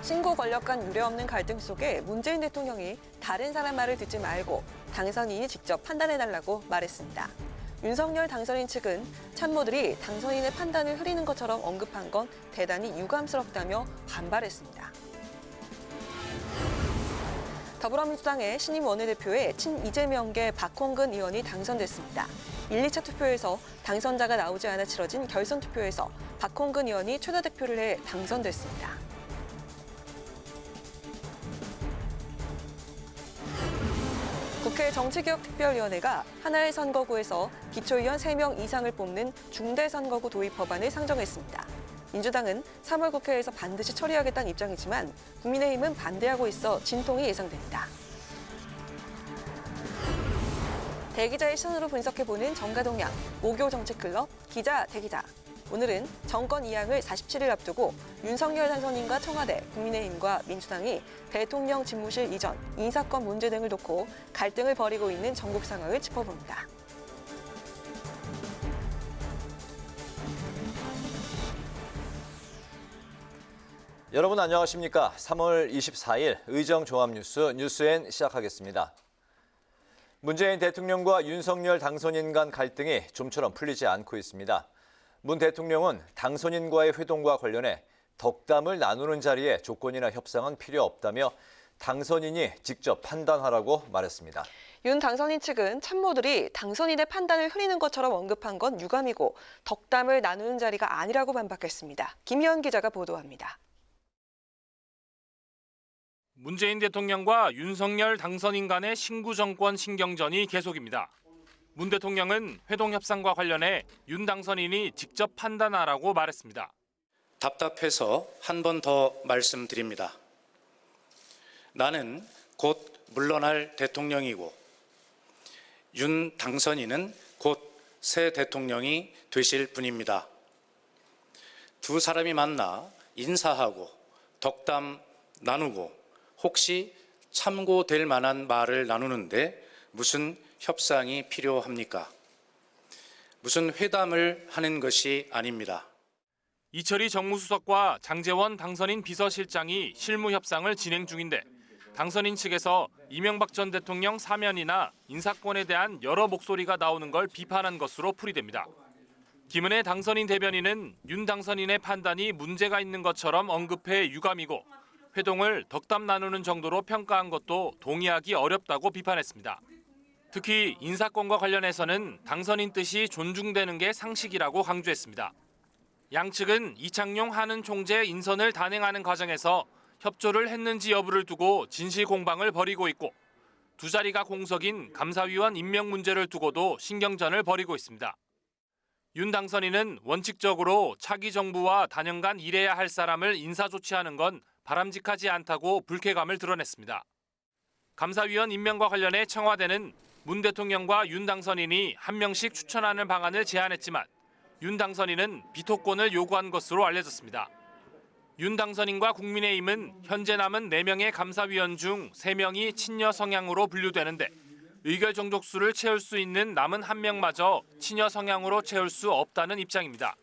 신고 권력 간 유례없는 갈등 속에 문재인 대통령이 다른 사람 말을 듣지 말고 당선인이 직접 판단해달라고 말했습니다. 윤석열 당선인 측은 참모들이 당선인의 판단을 흐리는 것처럼 언급한 건 대단히 유감스럽다며 반발했습니다. 더불어민주당의 신임 원내대표에 친이재명계 박홍근 의원이 당선됐습니다. 1, 2차 투표에서 당선자가 나오지 않아 치러진 결선 투표에서 박홍근 의원이 최다 득표를 해 당선됐습니다. 국회 정치개혁특별위원회가 하나의 선거구에서 기초의원 3명 이상을 뽑는 중대선거구 도입 법안을 상정했습니다. 민주당은 3월 국회에서 반드시 처리하겠다는 입장이지만 국민의힘은 반대하고 있어 진통이 예상됩니다. 대기자의 시선으로 분석해보는 정가동향, 모교정책클럽, 기자, 대기자. 오늘은 정권 이양을 47일 앞두고 윤석열 당선인과 청와대, 국민의힘과 민주당이 대통령 집무실 이전, 인사권 문제 등을 놓고 갈등을 벌이고 있는 전국 상황을 짚어봅니다. 여러분 안녕하십니까? 3월 24일 의정종합뉴스 뉴스엔 시작하겠습니다. 문재인 대통령과 윤석열 당선인 간 갈등이 좀처럼 풀리지 않고 있습니다. 문 대통령은 당선인과의 회동과 관련해 덕담을 나누는 자리에 조건이나 협상은 필요 없다며 당선인이 직접 판단하라고 말했습니다. 윤 당선인 측은 참모들이 당선인의 판단을 흐리는 것처럼 언급한 건 유감이고 덕담을 나누는 자리가 아니라고 반박했습니다. 김희연 기자가 보도합니다. 문재인 대통령과 윤석열 당선인 간의 신구 정권 신경전이 계속입니다. 문 대통령은 회동 협상과 관련해 윤 당선인이 직접 판단하라고 말했습니다. 답답해서 한 번 더 말씀드립니다. 나는 곧 물러날 대통령이고 윤 당선인은 곧 새 대통령이 되실 분입니다. 두 사람이 만나 인사하고 덕담 나누고 혹시 참고될 만한 말을 나누는데 무슨 협상이 필요합니까? 무슨 회담을 하는 것이 아닙니다. 이철희 정무수석과 장제원 당선인 비서실장이 실무 협상을 진행 중인데 당선인 측에서 이명박 전 대통령 사면이나 인사권에 대한 여러 목소리가 나오는 걸 비판한 것으로 풀이됩니다. 김은혜 당선인 대변인은 윤 당선인의 판단이 문제가 있는 것처럼 언급해 유감이고 회동을 덕담 나누는 정도로 평가한 것도 동의하기 어렵다고 비판했습니다. 특히 인사권과 관련해서는 당선인 뜻이 존중되는 게 상식이라고 강조했습니다. 양측은 이창용 한은 총재 인선을 단행하는 과정에서 협조를 했는지 여부를 두고 진실 공방을 벌이고 있고 두 자리가 공석인 감사위원 임명 문제를 두고도 신경전을 벌이고 있습니다. 윤 당선인은 원칙적으로 차기 정부와 단연간 일해야 할 사람을 인사 조치하는 건 바람직하지 않다고 불쾌감을 드러냈습니다. 감사위원 임명과 관련해 청와대는 문 대통령과 윤 당선인이 한 명씩 추천하는 방안을 제안했지만 윤 당선인은 비토권을 요구한 것으로 알려졌습니다. 윤 당선인과 국민의힘은 현재 남은 4명의 감사위원 중 3명이 친여 성향으로 분류되는데 의결 정족수를 채울 수 있는 남은 1명마저 친여 성향으로 채울 수 없다는 입장입니다.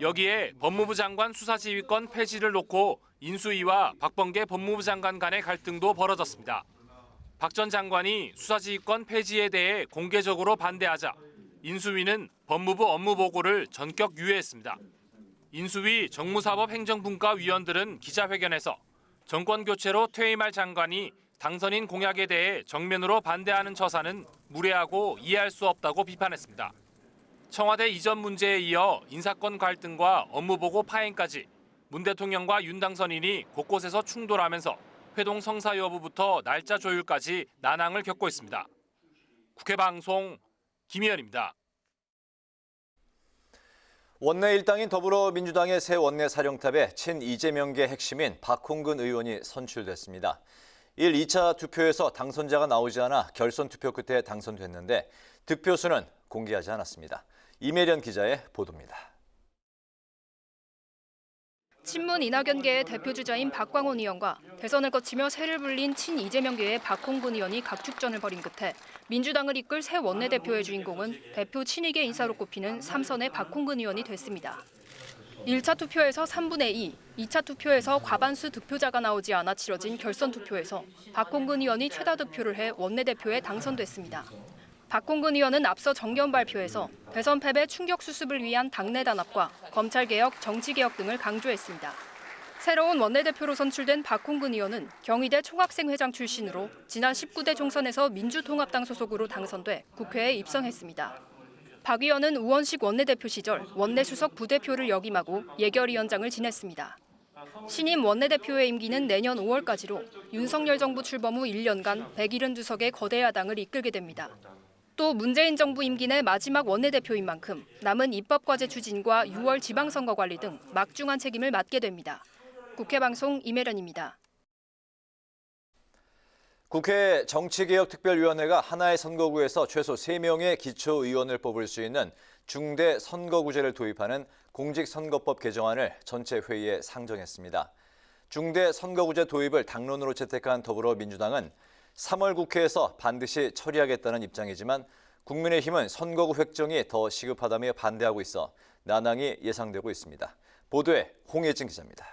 여기에 법무부 장관 수사지휘권 폐지를 놓고 인수위와 박범계 법무부 장관 간의 갈등도 벌어졌습니다. 박 전 장관이 수사지휘권 폐지에 대해 공개적으로 반대하자 인수위는 법무부 업무보고를 전격 유예했습니다. 인수위 정무사법행정분과위원들은 기자회견에서 정권교체로 퇴임할 장관이 당선인 공약에 대해 정면으로 반대하는 처사는 무례하고 이해할 수 없다고 비판했습니다. 청와대 이전 문제에 이어 인사권 갈등과 업무보고 파행까지 문 대통령과 윤 당선인이 곳곳에서 충돌하면서 회동 성사 여부부터 날짜 조율까지 난항을 겪고 있습니다. 국회방송 김희연입니다. 원내 일당인 더불어민주당의 새 원내 사령탑에 친이재명계 핵심인 박홍근 의원이 선출됐습니다. 1, 2차 투표에서 당선자가 나오지 않아 결선 투표 끝에 당선됐는데 득표수는 공개하지 않았습니다. 이매련 기자의 보도입니다. 친문 이낙연계의 대표주자인 박광온 의원과 대선을 거치며 새를 불린 친이재명계의 박홍근 의원이 각축전을 벌인 끝에 민주당을 이끌 새 원내대표의 주인공은 대표 친이계 인사로 꼽히는 삼선의 박홍근 의원이 됐습니다. 1차 투표에서 3분의 2, 2차 투표에서 과반수 득표자가 나오지 않아 치러진 결선 투표에서 박홍근 의원이 최다 득표를 해 원내대표에 당선됐습니다. 박홍근 의원은 앞서 정견 발표에서 대선 패배 충격 수습을 위한 당내 단합과 검찰개혁, 정치개혁 등을 강조했습니다. 새로운 원내대표로 선출된 박홍근 의원은 경희대 총학생회장 출신으로 지난 19대 총선에서 민주통합당 소속으로 당선돼 국회에 입성했습니다. 박 의원은 우원식 원내대표 시절 원내수석 부대표를 역임하고 예결위원장을 지냈습니다. 신임 원내대표의 임기는 내년 5월까지로 윤석열 정부 출범 후 1년간 172석의 거대 야당을 이끌게 됩니다. 또 문재인 정부 임기 내 마지막 원내대표인 만큼 남은 입법과제 추진과 6월 지방선거 관리 등 막중한 책임을 맡게 됩니다. 국회방송 임혜련입니다. 국회 정치개혁특별위원회가 하나의 선거구에서 최소 3명의 기초의원을 뽑을 수 있는 중대 선거구제를 도입하는 공직선거법 개정안을 전체 회의에 상정했습니다. 중대 선거구제 도입을 당론으로 채택한 더불어민주당은 3월 국회에서 반드시 처리하겠다는 입장이지만 국민의힘은 선거구 획정이 더 시급하다며 반대하고 있어 난항이 예상되고 있습니다. 보도에 홍예진 기자입니다.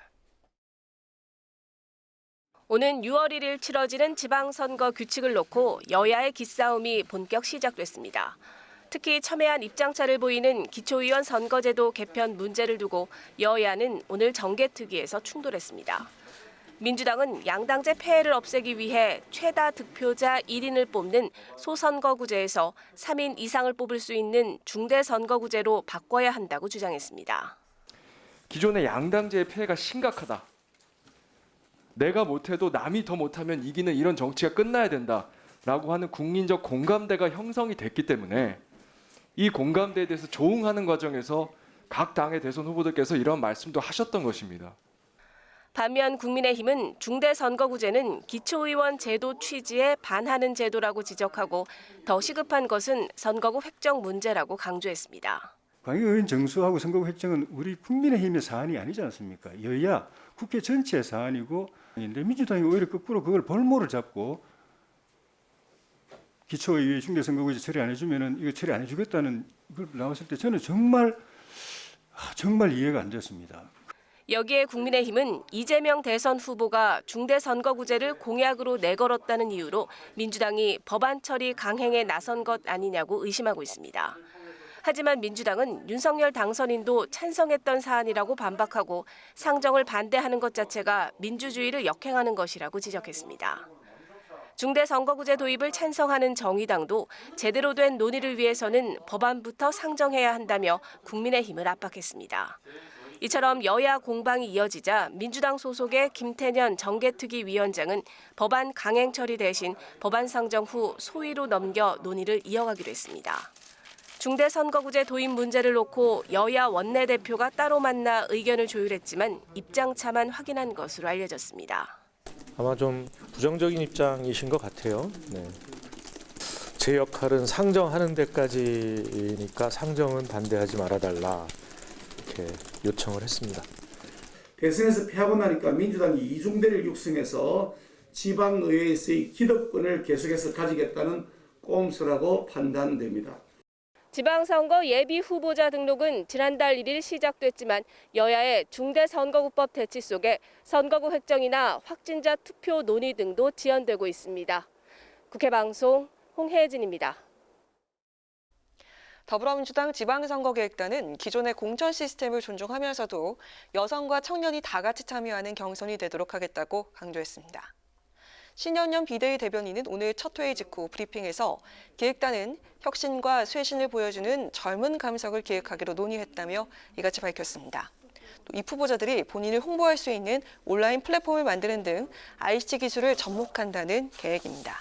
오는 6월 1일 치러지는 지방선거 규칙을 놓고 여야의 기싸움이 본격 시작됐습니다. 특히 첨예한 입장차를 보이는 기초의원 선거제도 개편 문제를 두고 여야는 오늘 정개특위에서 충돌했습니다. 민주당은 양당제 폐해를 없애기 위해 최다 득표자 1인을 뽑는 소선거구제에서 3인 이상을 뽑을 수 있는 중대선거구제로 바꿔야 한다고 주장했습니다. 기존의 양당제의 폐해가 심각하다. 내가 못해도 남이 더 못하면 이기는 이런 정치가 끝나야 된다라고 하는 국민적 공감대가 형성이 됐기 때문에 이 공감대에 대해서 조응하는 과정에서 각 당의 대선 후보들께서 이런 말씀도 하셨던 것입니다. 반면 국민의힘은 중대선거구제는 기초의원 제도 취지에 반하는 제도라고 지적하고 더 시급한 것은 선거구 획정 문제라고 강조했습니다. 광역의원 정수하고 선거구 획정은 우리 국민의힘의 사안이 아니지 않습니까? 여야 국회 전체의 사안이고 민주당이 오히려 거꾸로 그걸 볼모를 잡고 기초의회 중대선거구제 처리 안 해주면은 이거 처리 안 해주겠다는 걸 나왔을 때 저는 정말 이해가 안 됐습니다. 여기에 국민의힘은 이재명 대선 후보가 중대선거구제를 공약으로 내걸었다는 이유로 민주당이 법안 처리 강행에 나선 것 아니냐고 의심하고 있습니다. 하지만 민주당은 윤석열 당선인도 찬성했던 사안이라고 반박하고 상정을 반대하는 것 자체가 민주주의를 역행하는 것이라고 지적했습니다. 중대선거구제 도입을 찬성하는 정의당도 제대로 된 논의를 위해서는 법안부터 상정해야 한다며 국민의힘을 압박했습니다. 이처럼 여야 공방이 이어지자 민주당 소속의 김태년 정개특위 위원장은 법안 강행 처리 대신 법안 상정 후 소위로 넘겨 논의를 이어가기로 했습니다. 중대선거구제 도입 문제를 놓고 여야 원내대표가 따로 만나 의견을 조율했지만 입장차만 확인한 것으로 알려졌습니다. 아마 좀 부정적인 입장이신 것 같아요. 네. 제 역할은 상정하는 데까지니까 상정은 반대하지 말아달라 이렇게 요청을 했습니다. 대선에서 패하고 나니까 민주당이 이중대를 육성해서 지방의회에서의 기득권을 계속해서 가지겠다는 꼼수라고 판단됩니다. 지방선거 예비 후보자 등록은 지난달 1일 시작됐지만 여야의 중대선거구법 대치 속에 선거구 획정이나 확진자 투표 논의 등도 지연되고 있습니다. 국회방송 홍혜진입니다. 더불어민주당 지방선거계획단은 기존의 공천 시스템을 존중하면서도 여성과 청년이 다 같이 참여하는 경선이 되도록 하겠다고 강조했습니다. 신현년 비대위 대변인은 오늘 첫 회의 직후 브리핑에서 기획단은 혁신과 쇄신을 보여주는 젊은 감성을 기획하기로 논의했다며 이같이 밝혔습니다. 또 입 후보자들이 본인을 홍보할 수 있는 온라인 플랫폼을 만드는 등 ICT 기술을 접목한다는 계획입니다.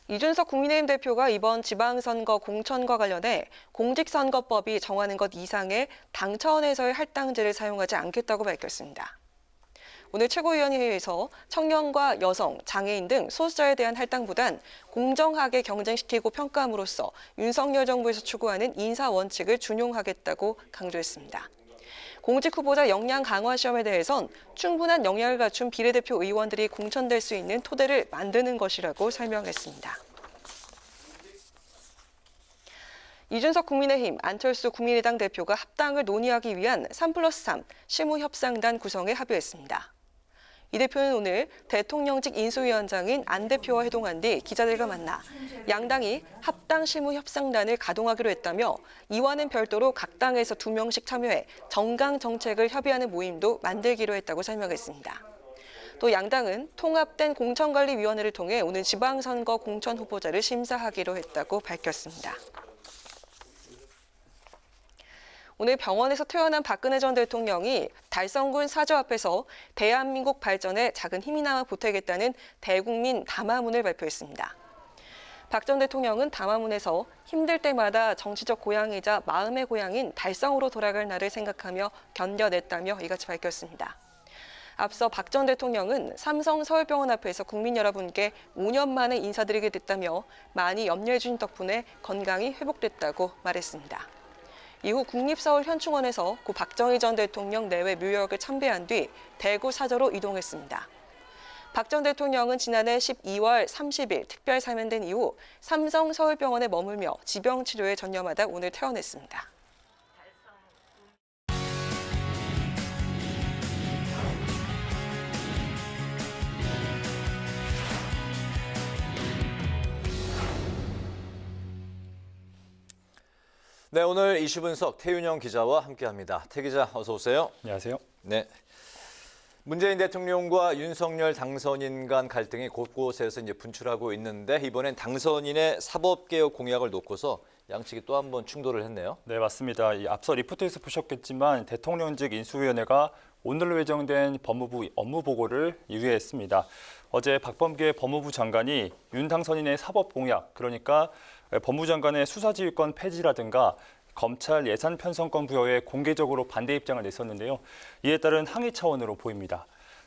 이준석 국민의힘 대표가 이번 지방선거 공천과 관련해 공직선거법이 정하는 것 이상의 당 차원에서의 할당제를 사용하지 않겠다고 밝혔습니다. 오늘 최고위원회에서 청년과 여성, 장애인 등 소수자에 대한 할당보단 공정하게 경쟁시키고 평가함으로써 윤석열 정부에서 추구하는 인사 원칙을 준용하겠다고 강조했습니다. 공직 후보자 역량 강화 시험에 대해선 충분한 역량을 갖춘 비례대표 의원들이 공천될 수 있는 토대를 만드는 것이라고 설명했습니다. 이준석 국민의힘, 안철수 국민의당 대표가 합당을 논의하기 위한 3+3 실무협상단 구성에 합의했습니다. 이 대표는 오늘 대통령직 인수위원장인 안 대표와 회동한 뒤 기자들과 만나 양당이 합당 실무협상단을 가동하기로 했다며 이와는 별도로 각 당에서 2명씩 참여해 정강 정책을 협의하는 모임도 만들기로 했다고 설명했습니다. 또 양당은 통합된 공천관리위원회를 통해 오늘 지방선거 공천 후보자를 심사하기로 했다고 밝혔습니다. 오늘 병원에서 퇴원한 박근혜 전 대통령이 달성군 사저 앞에서 대한민국 발전에 작은 힘이나마 보태겠다는 대국민 담화문을 발표했습니다. 박 전 대통령은 담화문에서 힘들 때마다 정치적 고향이자 마음의 고향인 달성으로 돌아갈 날을 생각하며 견뎌냈다며 이같이 밝혔습니다. 앞서 박 전 대통령은 삼성 서울병원 앞에서 국민 여러분께 5년 만에 인사드리게 됐다며 많이 염려해 주신 덕분에 건강이 회복됐다고 말했습니다. 이후 국립서울현충원에서 고 박정희 전 대통령 내외 묘역을 참배한 뒤 대구 사저로 이동했습니다. 박 전 대통령은 지난해 12월 30일 특별 사면된 이후 삼성 서울병원에 머물며 지병 치료에 전념하다 오늘 퇴원했습니다. 네, 오늘 이슈 분석 태윤영 기자와 함께합니다. 태 기자, 어서 오세요. 안녕하세요. 네. 문재인 대통령과 윤석열 당선인 간 갈등이 곳곳에서 이제 분출하고 있는데 이번엔 당선인의 사법개혁 공약을 놓고서 양측이 또 한 번 충돌을 했네요. 네, 맞습니다. 앞서 리포트에서 보셨겠지만 대통령직 인수위원회가 오늘로 예정된 법무부 업무 보고를 유예했습니다. 어제 박범계 법무부 장관이 윤 당선인의 사법 공약, 그러니까 법무부 장관의 수사지휘권 폐지라든가 검찰 예산 편성권 부여에 공개적으로 반대 입장을 냈었는데요. 이에 따른 항의 차원으로 보입니다.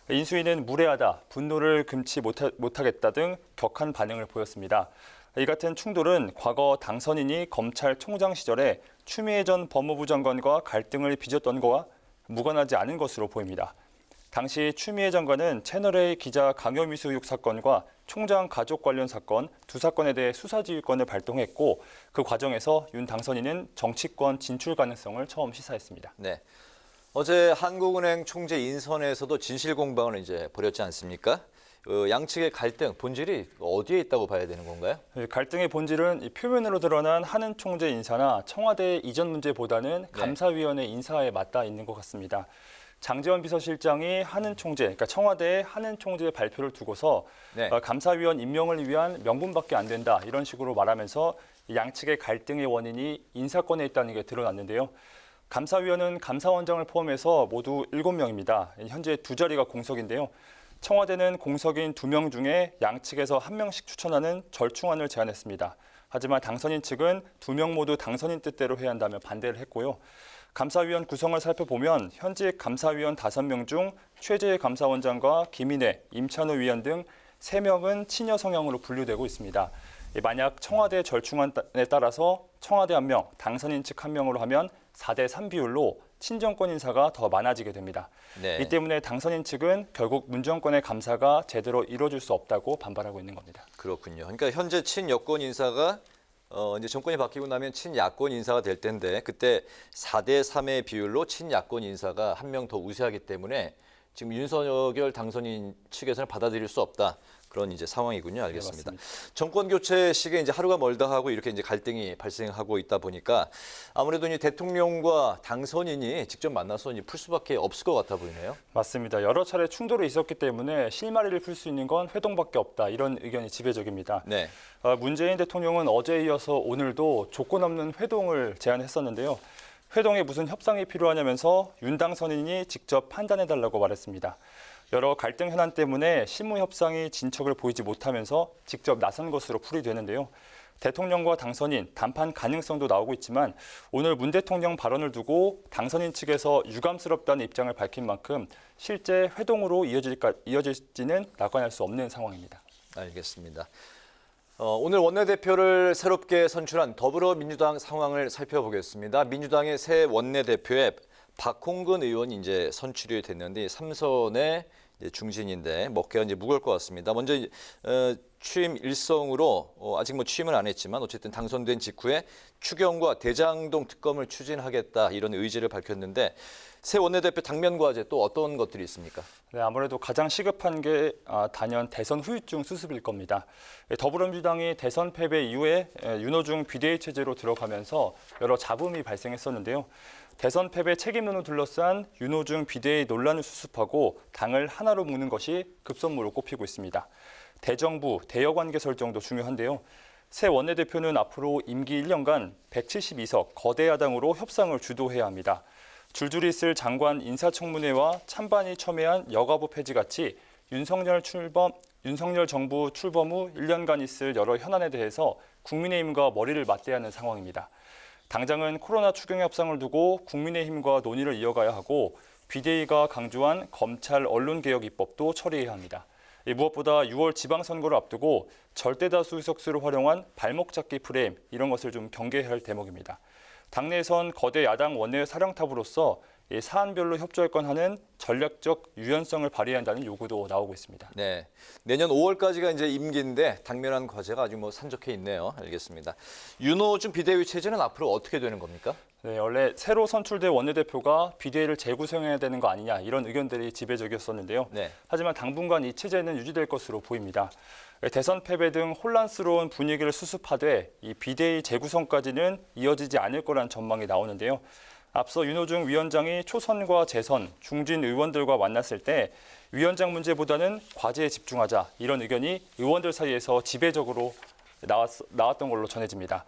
인수위는 무례하다, 분노를 금치 못하겠다 등 격한 반응을 보였습니다. 이 같은 충돌은 과거 당선인이 검찰총장 시절에 추미애 전 법무부 장관과 갈등을 빚었던 거와 무관하지 않은 것으로 보입니다. 당시 추미애 장관은 채널A 기자 강요미수 의혹 사건과 총장 가족 관련 사건 두 사건에 대해 수사지휘권을 발동했고 그 과정에서 윤 당선인은 정치권 진출 가능성을 처음 시사했습니다. 네. 어제 한국은행 총재 인선에서도 진실 공방을 이제 벌였지 않습니까? 양측의 갈등 본질이 어디에 있다고 봐야 되는 건가요? 갈등의 본질은 표면으로 드러난 한은 총재 인사나 청와대 이전 문제보다는 감사위원회 인사에 맞닿아 있는 것 같습니다. 장제원 비서실장이 한은 총재, 그러니까 청와대의 한은 총재의 발표를 두고서 감사위원 임명을 위한 명분밖에 안 된다 이런 식으로 말하면서 양측의 갈등의 원인이 인사권에 있다는 게 드러났는데요. 감사위원은 감사원장을 포함해서 모두 7명입니다. 현재 2자리가 공석인데요. 청와대는 공석인 2명 중에 양측에서 1명씩 추천하는 절충안을 제안했습니다. 하지만 당선인 측은 2명 모두 당선인 뜻대로 해야 한다며 반대를 했고요. 감사위원 구성을 살펴보면 현직 감사위원 5명 중 최재해 감사원장과 김인혜, 임찬우 위원 등 3명은 친여 성향으로 분류되고 있습니다. 만약 청와대 절충안에 따라서 청와대 1명, 당선인 측 1명으로 하면 4대3 비율로 친정권 인사가 더 많아지게 됩니다. 네. 이 때문에 당선인 측은 결국 문정권의 감사가 제대로 이루어질 수 없다고 반발하고 있는 겁니다. 그렇군요. 그러니까 현재 친여권 인사가 이제 정권이 바뀌고 나면 친야권 인사가 될 텐데 그때 4대3의 비율로 친야권 인사가 1명 더 우세하기 때문에 지금 윤석열 당선인 측에서는 받아들일 수 없다. 그런 이제 상황이군요. 알겠습니다. 네, 정권 교체 시기에 이제 하루가 멀다 하고 이렇게 이제 갈등이 발생하고 있다 보니까 아무래도 이 대통령과 당선인이 직접 만나서 이제 풀 수밖에 없을 것 같아 보이네요. 맞습니다. 여러 차례 충돌이 있었기 때문에 실마리를 풀 수 있는 건 회동밖에 없다. 이런 의견이 지배적입니다. 네. 문재인 대통령은 어제에 이어서 오늘도 조건 없는 회동을 제안했었는데요. 회동에 무슨 협상이 필요하냐면서 윤 당선인이 직접 판단해달라고 말했습니다. 여러 갈등 현안 때문에 실무 협상이 진척을 보이지 못하면서 직접 나선 것으로 풀이되는데요. 대통령과 당선인 단판 가능성도 나오고 있지만 오늘 문 대통령 발언을 두고 당선인 측에서 유감스럽다는 입장을 밝힌 만큼 실제 회동으로 이어질지는 낙관할 수 없는 상황입니다. 알겠습니다. 오늘 원내대표를 새롭게 선출한 더불어민주당 상황을 살펴보겠습니다. 민주당의 새 원내대표에 박홍근 의원이 이제 선출이 됐는데 3선에 이제 중진인데 먹기가 이제 무거울 것 같습니다. 먼저 취임 일성으로 아직 뭐 취임은 안 했지만 어쨌든 당선된 직후에 추경과 대장동 특검을 추진하겠다 이런 의지를 밝혔는데 새 원내대표 당면 과제 또 어떤 것들이 있습니까? 네, 아무래도 가장 시급한 게 단연 대선 후유증 수습일 겁니다. 더불어민주당이 대선 패배 이후에 윤호중 비대위 체제로 들어가면서 여러 잡음이 발생했었는데요. 대선 패배 책임론을 둘러싼 윤호중 비대위 논란을 수습하고 당을 하나로 묶는 것이 급선무로 꼽히고 있습니다. 대정부, 대여관계 설정도 중요한데요. 새 원내대표는 앞으로 임기 1년간 172석 거대 야당으로 협상을 주도해야 합니다. 줄줄이 있을 장관 인사청문회와 찬반이 첨예한 여가부 폐지같이 윤석열 정부 출범 후 1년간 있을 여러 현안에 대해서 국민의힘과 머리를 맞대야 하는 상황입니다. 당장은 코로나 추경 협상을 두고 국민의힘과 논의를 이어가야 하고 비대위가 강조한 검찰 언론개혁 입법도 처리해야 합니다. 무엇보다 6월 지방선거를 앞두고 절대다수 의석수를 활용한 발목 잡기 프레임 이런 것을 좀 경계해야 할 대목입니다. 당내에선 거대 야당 원내 사령탑으로서 사안별로 협조할 하는 전략적 유연성을 발휘한다는 요구도 나오고 있습니다. 네, 내년 5월까지가 이제 임기인데 당면한 과제가 아주 뭐 산적해 있네요. 알겠습니다. 윤호중 비대위 체제는 앞으로 어떻게 되는 겁니까? 네, 원래 새로 선출된 원내대표가 비대위를 재구성해야 되는 거 아니냐 이런 의견들이 지배적이었었는데요. 네. 하지만 당분간 이 체제는 유지될 것으로 보입니다. 대선 패배 등 혼란스러운 분위기를 수습하되 이 비대위 재구성까지는 이어지지 않을 거란 전망이 나오는데요. 앞서 윤호중 위원장이 초선과 재선, 중진 의원들과 만났을 때 위원장 문제보다는 과제에 집중하자 이런 의견이 의원들 사이에서 지배적으로 나왔던 걸로 전해집니다.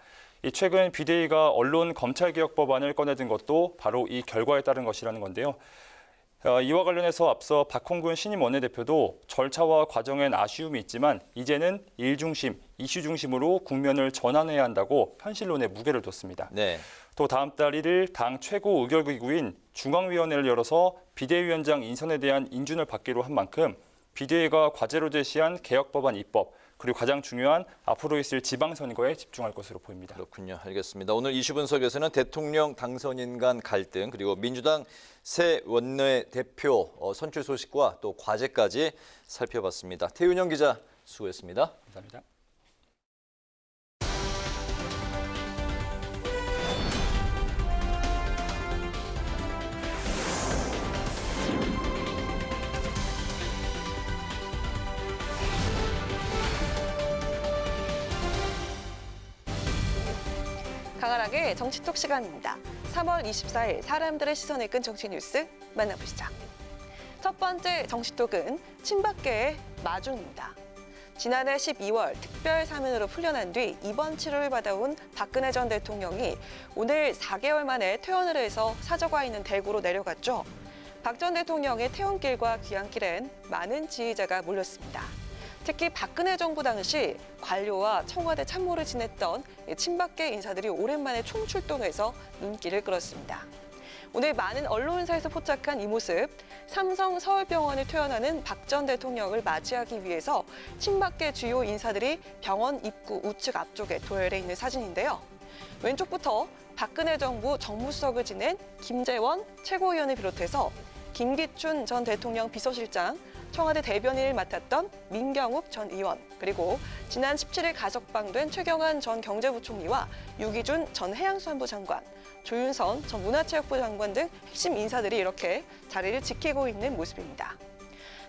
최근 비대위가 언론 검찰개혁 법안을 꺼내든 것도 바로 이 결과에 따른 것이라는 건데요. 이와 관련해서 앞서 박홍근 신임 원내대표도 절차와 과정엔 아쉬움이 있지만 이제는 일 중심, 이슈 중심으로 국면을 전환해야 한다고 현실론에 무게를 뒀습니다. 네. 또 다음 달 1일 당 최고 의결기구인 중앙위원회를 열어서 비대위원장 인선에 대한 인준을 받기로 한 만큼 비대위가 과제로 제시한 개혁법안 입법, 그리고 가장 중요한 앞으로 있을 지방선거에 집중할 것으로 보입니다. 그렇군요. 알겠습니다. 오늘 이슈 분석에서는 대통령 당선인 간 갈등 그리고 민주당 새 원내대표 선출 소식과 또 과제까지 살펴봤습니다. 태윤영 기자 수고했습니다. 감사합니다. 강한하게 정치톡 시간입니다. 3월 24일 사람들의 시선을 끈 정치 뉴스 만나보시죠. 첫 번째 정치톡은 친박계의 마중입니다. 지난해 12월 특별 사면으로 풀려난 뒤 입원 치료를 받아온 박근혜 전 대통령이 오늘 4개월 만에 퇴원을 해서 사저가 있는 대구로 내려갔죠. 박 전 대통령의 퇴원길과 귀향길엔 많은 지지자가 몰렸습니다. 특히 박근혜 정부 당시 관료와 청와대 참모를 지냈던 친박계 인사들이 오랜만에 총출동해서 눈길을 끌었습니다. 오늘 많은 언론사에서 포착한 이 모습, 삼성 서울병원을 퇴원하는 박 전 대통령을 맞이하기 위해서 친박계 주요 인사들이 병원 입구 우측 앞쪽에 도열해 있는 사진인데요. 왼쪽부터 박근혜 정부 정무수석을 지낸 김재원 최고위원을 비롯해서 김기춘 전 대통령 비서실장, 청와대 대변인을 맡았던 민경욱 전 의원, 그리고 지난 17일 가석방된 최경환 전 경제부총리와 유기준 전 해양수산부 장관, 조윤선 전 문화체육부 장관 등 핵심 인사들이 이렇게 자리를 지키고 있는 모습입니다.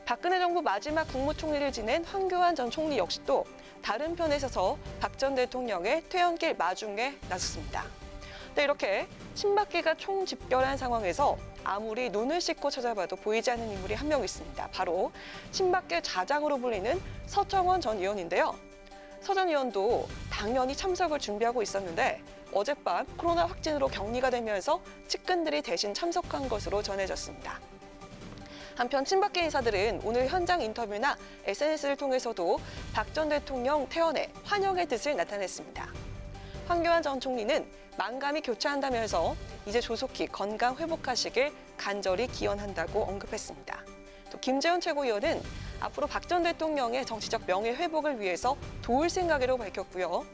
박근혜 정부 마지막 국무총리를 지낸 황교안 전 총리 역시 또 다른 편에 서서 박 전 대통령의 퇴원길 마중에 나섰습니다. 네, 이렇게 친박계가 총집결한 상황에서 아무리 눈을 씻고 찾아봐도 보이지 않는 인물이 한 명 있습니다. 바로 친박계 좌장으로 불리는 서청원 전 의원인데요. 서 전 의원도 당연히 참석을 준비하고 있었는데 어젯밤 코로나 확진으로 격리가 되면서 측근들이 대신 참석한 것으로 전해졌습니다. 한편 친박계 인사들은 오늘 현장 인터뷰나 SNS를 통해서도 박 전 대통령 퇴원에 환영의 뜻을 나타냈습니다. 황교안 전 총리는 만감이 교차한다면서 이제 조속히 건강 회복하시길 간절히 기원한다고 언급했습니다. 또 김재원 최고위원은 앞으로 박 전 대통령의 정치적 명예 회복을 위해서 도울 생각이라고 밝혔고요.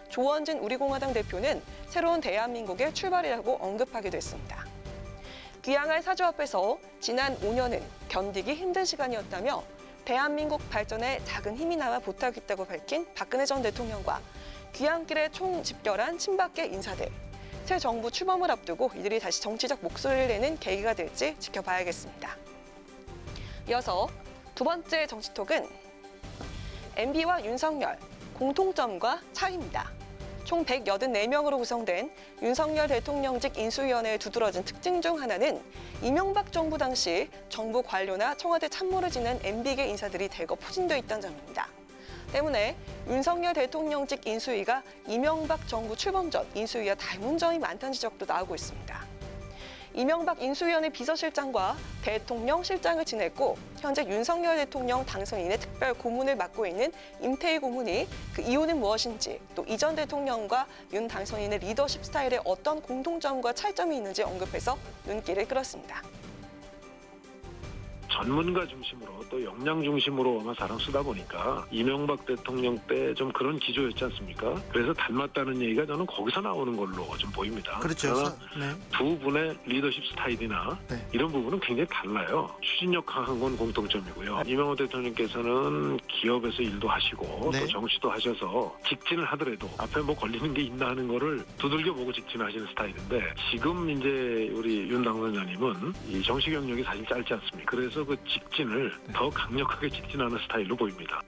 조원진 우리공화당 대표는 새로운 대한민국의 출발이라고 언급하기도 했습니다. 귀향할 사주 앞에서 지난 5년은 견디기 힘든 시간이었다며 대한민국 발전에 작은 힘이 나와 보태겠다고 밝힌 박근혜 전 대통령과 귀향길에 총집결한 친박계 인사들. 새 정부 출범을 앞두고 이들이 다시 정치적 목소리를 내는 계기가 될지 지켜봐야겠습니다. 이어서 두 번째 정치톡은 MB와 윤석열, 공통점과 차이입니다. 총 184명으로 구성된 윤석열 대통령직 인수위원회에 두드러진 특징 중 하나는 이명박 정부 당시 정부 관료나 청와대 참모를 지낸 MB계 인사들이 대거 포진돼 있다는 점입니다. 때문에 윤석열 대통령직 인수위가 이명박 정부 출범 전 인수위와 닮은 점이 많다는 지적도 나오고 있습니다. 이명박 인수위원회 비서실장과 대통령 실장을 지냈고 현재 윤석열 대통령 당선인의 특별 고문을 맡고 있는 임태희 고문이 그 이유는 무엇인지 또 이전 대통령과 윤 당선인의 리더십 스타일에 어떤 공통점과 차이점이 있는지 언급해서 눈길을 끌었습니다. 전문가 중심으로 또 역량 중심으로 아마 사람 쓰다 보니까 이명박 대통령 때 좀 그런 기조였지 않습니까? 그래서 닮았다는 얘기가 저는 거기서 나오는 걸로 좀 보입니다. 그렇죠. 네. 두 분의 리더십 스타일이나 이런 부분은 굉장히 달라요. 추진력 강한 건 공통점이고요. 이명박 대통령께서는 기업에서 일도 하시고 또 정치도 하셔서 직진을 하더라도 앞에 뭐 걸리는 게 있나 하는 거를 두들겨 보고 직진하시는 스타일인데 지금 이제 우리 윤 당선자님은 이 정치 경력이 사실 짧지 않습니까? 그래서 그 직진을 더 강력하게 직진하는 스타일로 보입니다.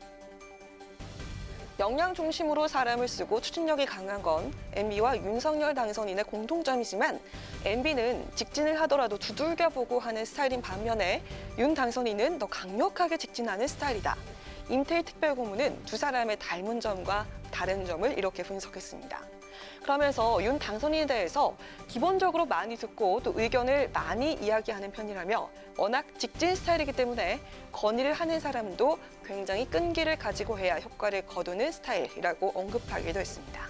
역량 중심으로 사람을 쓰고 추진력이 강한 건 MB와 윤석열 당선인의 공통점이지만 MB는 직진을 하더라도 두들겨보고 하는 스타일인 반면에 윤 당선인은 더 강력하게 직진하는 스타일이다. 임태희 특별고문은 두 사람의 닮은 점과 다른 점을 이렇게 분석했습니다. 그러면서 윤 당선인에 대해서 기본적으로 많이 듣고 또 의견을 많이 이야기하는 편이라며 워낙 직진 스타일이기 때문에 건의를 하는 사람도 굉장히 끈기를 가지고 해야 효과를 거두는 스타일이라고 언급하기도 했습니다.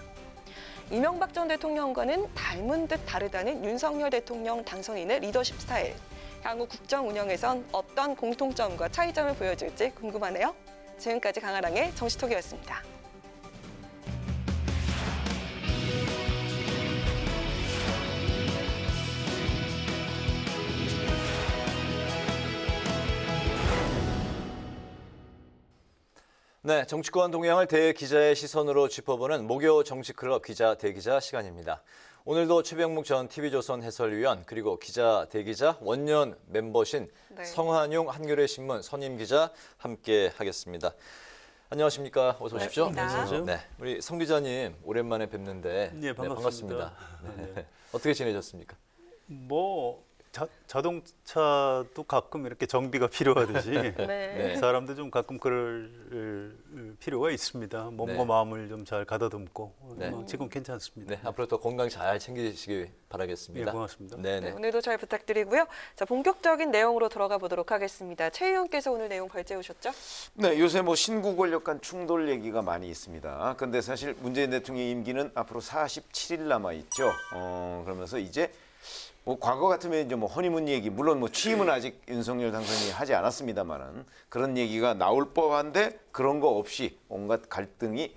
이명박 전 대통령과는 닮은 듯 다르다는 윤석열 대통령 당선인의 리더십 스타일. 향후 국정 운영에선 어떤 공통점과 차이점을 보여줄지 궁금하네요. 지금까지 강아랑의 정치톡이었습니다. 네, 정치권 동향을 대기자의 시선으로 짚어보는 목요 정치클럽 기자 대기자 시간입니다. 오늘도 최병묵 전 TV조선 해설위원 그리고 기자 대기자 원년 멤버신 성한용 한겨레 신문 선임 기자 함께 하겠습니다. 안녕하십니까? 어서 오십시오. 반갑습니다. 네, 우리 성 기자님 오랜만에 뵙는데 네, 반갑습니다. 네. 어떻게 지내셨습니까? 뭐 자동차도 가끔 이렇게 정비가 필요하듯이 네. 사람도 좀 가끔 그럴 필요가 있습니다. 몸과 마음을 좀 잘 가다듬고 지금 괜찮습니다. 네, 앞으로 더 건강 잘 챙기시기 바라겠습니다. 네, 고맙습니다. 네, 오늘도 잘 부탁드리고요. 자, 본격적인 내용으로 들어가 보도록 하겠습니다. 최 의원께서 오늘 내용 발제해 오셨죠? 네, 요새 뭐 신구 권력 간 충돌 얘기가 많이 있습니다. 그런데 사실 문재인 대통령 임기는 앞으로 47일 남아 있죠. 그러면서 이제 뭐 과거 같으면 이제 뭐 허니문 얘기, 물론 뭐 취임은 아직 윤석열 당선인이 하지 않았습니다만은 그런 얘기가 나올 법한데 그런 거 없이 온갖 갈등이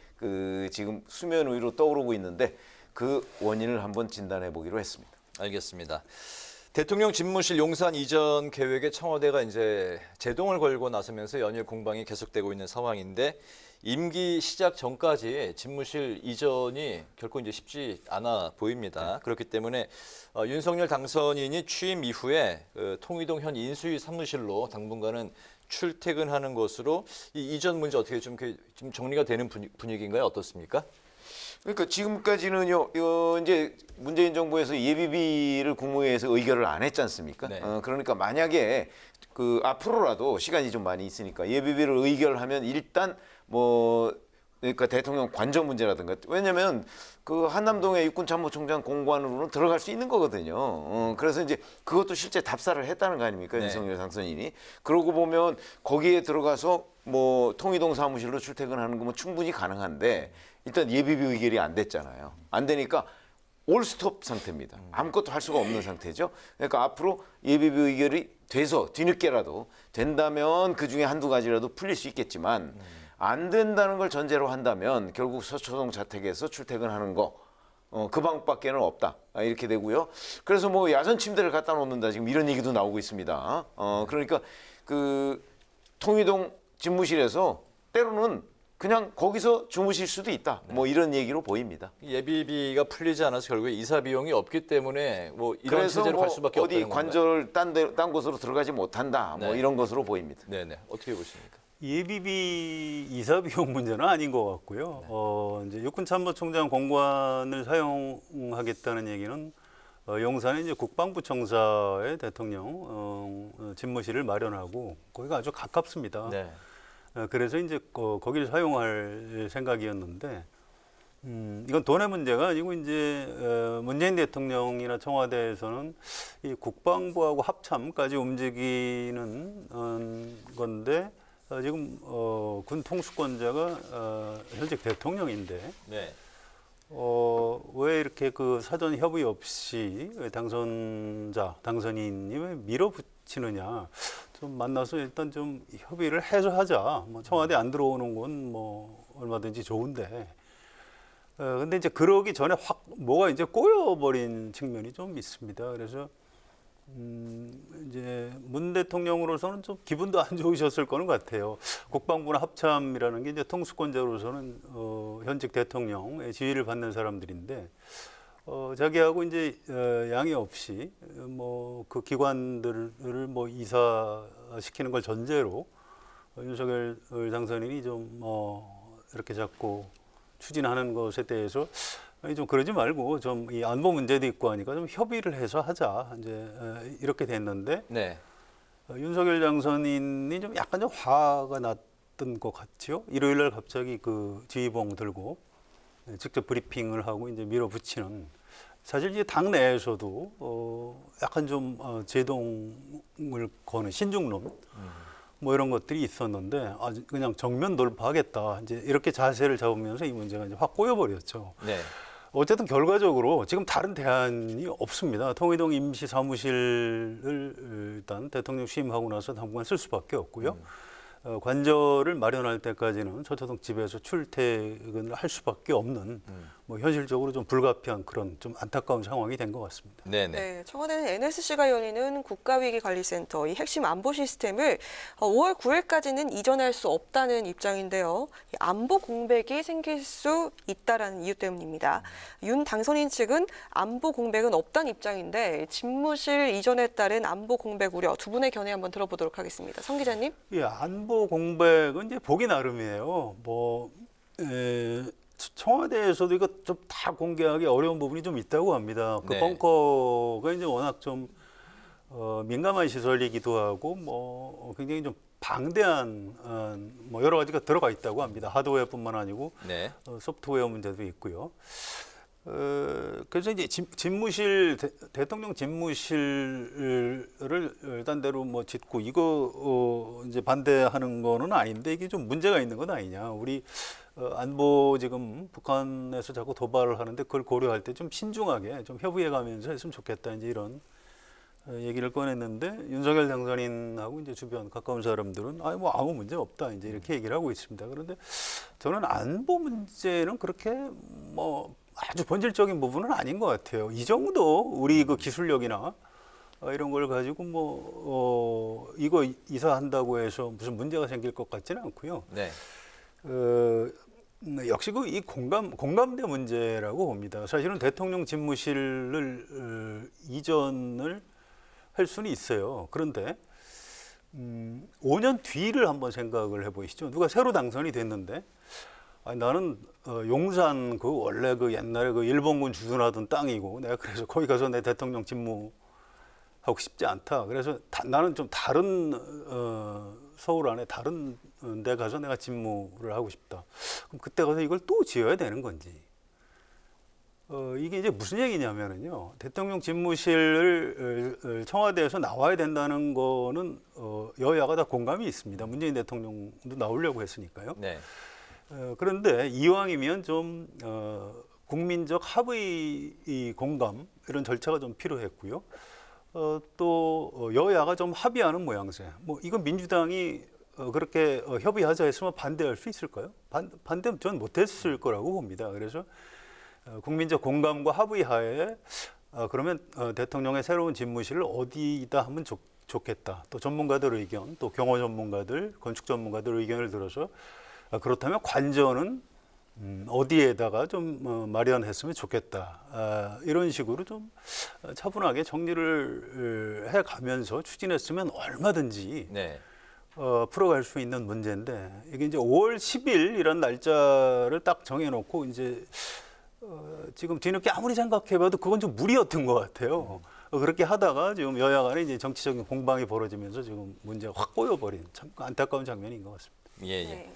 지금 수면 위로 떠오르고 있는데 그 원인을 한번 진단해 보기로 했습니다. 알겠습니다. 대통령 집무실 용산 이전 계획에 청와대가 이제 제동을 걸고 나서면서 연일 공방이 계속되고 있는 상황인데 임기 시작 전까지 집무실 이전이 결코 이제 쉽지 않아 보입니다. 그렇기 때문에 윤석열 당선인이 취임 이후에 통이동 현 인수위 사무실로 당분간은 출퇴근하는 것으로 이 이전 문제 어떻게 좀 정리가 되는 분위기인가요? 어떻습니까? 그러니까 지금까지는요, 이제 문재인 정부에서 예비비를 국무회의에서 의결을 안 했지 않습니까? 네. 그러니까 만약에 앞으로라도 시간이 좀 많이 있으니까 예비비를 의결하면 일단 그러니까 대통령 관저 문제라든가 왜냐하면 한남동의 육군참모총장 공관으로는 들어갈 수 있는 거거든요. 그래서 이제 그것도 실제 답사를 했다는 거 아닙니까? 네. 윤석열 당선인이. 그러고 보면 거기에 들어가서 통이동 사무실로 출퇴근하는 거 충분히 가능한데 일단 예비비 의결이 안 됐잖아요. 안 되니까 올스톱 상태입니다. 아무것도 할 수가 없는 상태죠. 그러니까 앞으로 예비비 의결이 돼서 뒤늦게라도 된다면 그중에 한두 가지라도 풀릴 수 있겠지만 안 된다는 걸 전제로 한다면 결국 서초동 자택에서 출퇴근하는 거 그 방밖에는 없다. 이렇게 되고요. 그래서 뭐 야전 침대를 갖다 놓는다 지금 이런 얘기도 나오고 있습니다. 그러니까 그 통일동 집무실에서 때로는 그냥 거기서 주무실 수도 있다. 뭐 이런 얘기로 보입니다. 예비비가 풀리지 않아서 결국에 이사 비용이 없기 때문에 뭐 이런 그래서 체제로 뭐 갈 수밖에 어디 없다는 관절 딴 곳으로 들어가지 못한다. 뭐 네. 이런 것으로 보입니다. 네네. 어떻게 보십니까? 예비비 이사 비용 문제는 아닌 것 같고요. 이제 육군참모총장 공관을 사용하겠다는 얘기는 용산에 이제 국방부 청사에 대통령 집무실을 마련하고 거기가 아주 가깝습니다. 네. 그래서 이제 거기를 사용할 생각이었는데 이건 돈의 문제가 아니고 이제 문재인 대통령이나 청와대에서는 이 국방부하고 합참까지 움직이는 건데 지금 군 통수권자가 현직 대통령인데 네. 왜 이렇게 그 사전 협의 없이 당선인이 왜 밀어붙이느냐? 좀 만나서 일단 좀 협의를 해서 하자. 뭐 청와대 안 들어오는 건 뭐 얼마든지 좋은데. 근데 이제 그러기 전에 확 뭐가 이제 꼬여버린 측면이 좀 있습니다. 그래서 이제 문 대통령으로서는 좀 기분도 안 좋으셨을 거는 같아요. 국방부나 합참이라는 게 이제 통수권자로서는 현직 대통령의 지휘를 받는 사람들인데 자기하고 이제 양해 없이 뭐 그 기관들을 뭐 이사시키는 걸 전제로 윤석열 당선인이 좀 이렇게 자꾸 추진하는 것에 대해서 좀 그러지 말고 좀 이 안보 문제도 있고 하니까 좀 협의를 해서 하자 이제 이렇게 됐는데 네. 윤석열 당선인이 좀 약간 좀 화가 났던 것 같죠. 일요일 날 갑자기 그 지휘봉 들고 직접 브리핑을 하고 이제 밀어붙이는 사실 이제 당 내에서도 약간 좀 제동을 거는 신중론 뭐 이런 것들이 있었는데 그냥 정면 돌파하겠다 이제 이렇게 자세를 잡으면서 이 문제가 이제 확 꼬여버렸죠. 네. 어쨌든 결과적으로 지금 다른 대안이 없습니다. 통일동 임시 사무실을 일단 대통령 취임하고 나서 당분간 쓸 수밖에 없고요. 관저를 마련할 때까지는 서초동 집에서 출퇴근을 할 수밖에 없는 뭐 현실적으로 좀 불가피한 그런 좀 안타까운 상황이 된 것 같습니다. 네네. 네, 청와대는 NSC가 열리는 국가위기관리센터 이 핵심 안보 시스템을 5월 9일까지는 이전할 수 없다는 입장인데요. 이 안보 공백이 생길 수 있다라는 이유 때문입니다. 윤 당선인 측은 안보 공백은 없다는 입장인데 집무실 이전에 따른 안보 공백 우려 두 분의 견해 한번 들어보도록 하겠습니다. 성 기자님. 예, 안보 공백은 이제 보기 나름이에요. 청와대에서도 이거 좀 다 공개하기 어려운 부분이 좀 있다고 합니다. 그 네. 벙커가 이제 워낙 좀 민감한 시설이기도 하고 뭐 굉장히 좀 방대한 뭐 여러 가지가 들어가 있다고 합니다. 하드웨어뿐만 아니고 네. 소프트웨어 문제도 있고요. 그래서 이제 집무실 대통령 집무실을 일단대로 뭐 짓고 이거 이제 반대하는 거는 아닌데 이게 좀 문제가 있는 건 아니냐. 우리 안보 지금 북한에서 자꾸 도발을 하는데 그걸 고려할 때 좀 신중하게 좀 협의해가면서 했으면 좋겠다 이제 이런 얘기를 꺼냈는데 윤석열 당선인하고 이제 주변 가까운 사람들은 뭐 아무 문제 없다 이제 이렇게 얘기를 하고 있습니다. 그런데 저는 안보 문제는 그렇게 뭐 아주 본질적인 부분은 아닌 것 같아요. 이 정도 우리 그 기술력이나 이런 걸 가지고 뭐 이거 이사한다고 해서 무슨 문제가 생길 것 같지는 않고요. 네. 역시 이 공감대 문제라고 봅니다. 사실은 대통령 집무실을 이전을 할 수는 있어요. 그런데 5년 뒤를 한번 생각을 해보시죠. 누가 새로 당선이 됐는데 나는 용산 그 원래 그 옛날에 그 일본군 주둔하던 땅이고 내가 그래서 거기 가서 내 대통령 집무하고 싶지 않다. 그래서 나는 좀 다른 서울 안에 다른 데 가서 내가 집무를 하고 싶다. 그럼 그때 가서 이걸 또 지어야 되는 건지. 이게 이제 무슨 얘기냐면은요. 대통령 집무실을 청와대에서 나와야 된다는 거는 여야가 다 공감이 있습니다. 문재인 대통령도 나오려고 했으니까요. 네. 그런데 이왕이면 좀 국민적 합의 공감 이런 절차가 좀 필요했고요. 또 여야가 좀 합의하는 모양새. 뭐 이건 민주당이 그렇게 협의하자 했으면 반대할 수 있을까요? 반대는 전 못했을 거라고 봅니다. 그래서 국민적 공감과 합의하에 그러면 대통령의 새로운 집무실을 어디다 하면 좋겠다. 또 전문가들 의견, 또 경호 전문가들, 건축 전문가들 의견을 들어서 그렇다면 관저는 어디에다가 좀 마련했으면 좋겠다. 이런 식으로 좀 차분하게 정리를 해가면서 추진했으면 얼마든지 네. 풀어갈 수 있는 문제인데 이게 이제 5월 10일 이런 날짜를 딱 정해놓고 이제 지금 뒤늦게 아무리 생각해봐도 그건 좀 무리였던 것 같아요. 그렇게 하다가 지금 여야 간에 이제 정치적인 공방이 벌어지면서 지금 문제가 확 꼬여버린 참 안타까운 장면인 것 같습니다. 예, 예. 네.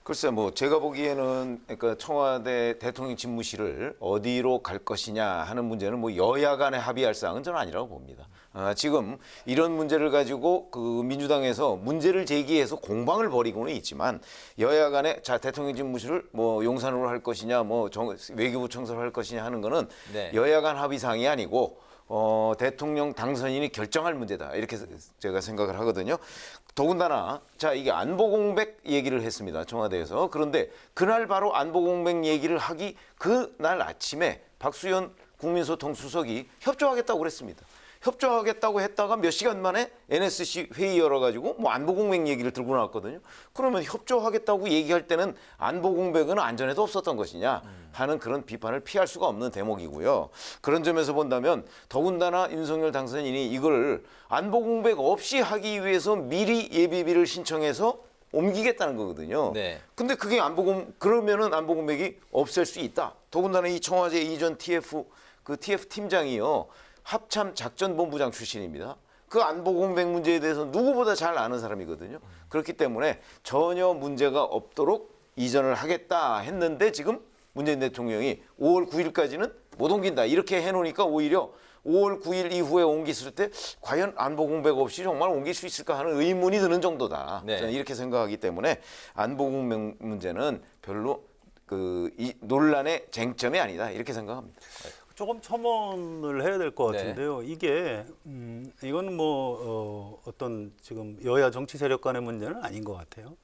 글쎄 뭐 제가 보기에는 그러니까 청와대 대통령 집무실을 어디로 갈 것이냐 하는 문제는 뭐 여야 간에 합의할 사항은 저는 아니라고 봅니다. 지금 이런 문제를 가지고 그 민주당에서 문제를 제기해서 공방을 벌이고는 있지만 여야 간에 자 대통령 집무실을 뭐 용산으로 할 것이냐 뭐 외교부 청사로 할 것이냐 하는 거는 네. 여야 간 합의 사항이 아니고 대통령 당선인이 결정할 문제다 이렇게 제가 생각을 하거든요. 더군다나 자 이게 안보 공백 얘기를 했습니다. 청와대에서. 그런데 그날 바로 안보 공백 얘기를 하기 그날 아침에 박수현 국민소통 수석이 협조하겠다고 그랬습니다. 협조하겠다고 했다가 몇 시간 만에 NSC 회의 열어가지고 뭐 안보 공백 얘기를 들고 나왔거든요. 그러면 협조하겠다고 얘기할 때는 안보 공백은 안전에도 없었던 것이냐 하는 그런 비판을 피할 수가 없는 대목이고요. 그런 점에서 본다면 더군다나 윤석열 당선인이 이걸 안보 공백 없이 하기 위해서 미리 예비비를 신청해서 옮기겠다는 거거든요. 네. 근데 그게 그러면은 안보 공백이 없앨 수 있다. 더군다나 이 청와대 이전 TF 팀장이요. 합참 작전본부장 출신입니다. 그 안보 공백 문제에 대해서 누구보다 잘 아는 사람이거든요. 그렇기 때문에 전혀 문제가 없도록 이전을 하겠다 했는데 지금 문재인 대통령이 5월 9일까지는 못 옮긴다 이렇게 해놓으니까 오히려 5월 9일 이후에 옮겼을 때 과연 안보 공백 없이 정말 옮길 수 있을까 하는 의문이 드는 정도다. 네. 저는 이렇게 생각하기 때문에 안보 공백 문제는 별로 이 논란의 쟁점이 아니다 이렇게 생각합니다. 조금 첨언을 해야 될 것 네. 같은데요. 이게 이건 뭐 어떤 지금 여야 정치 세력 간의 문제는 아닌 것 같아요.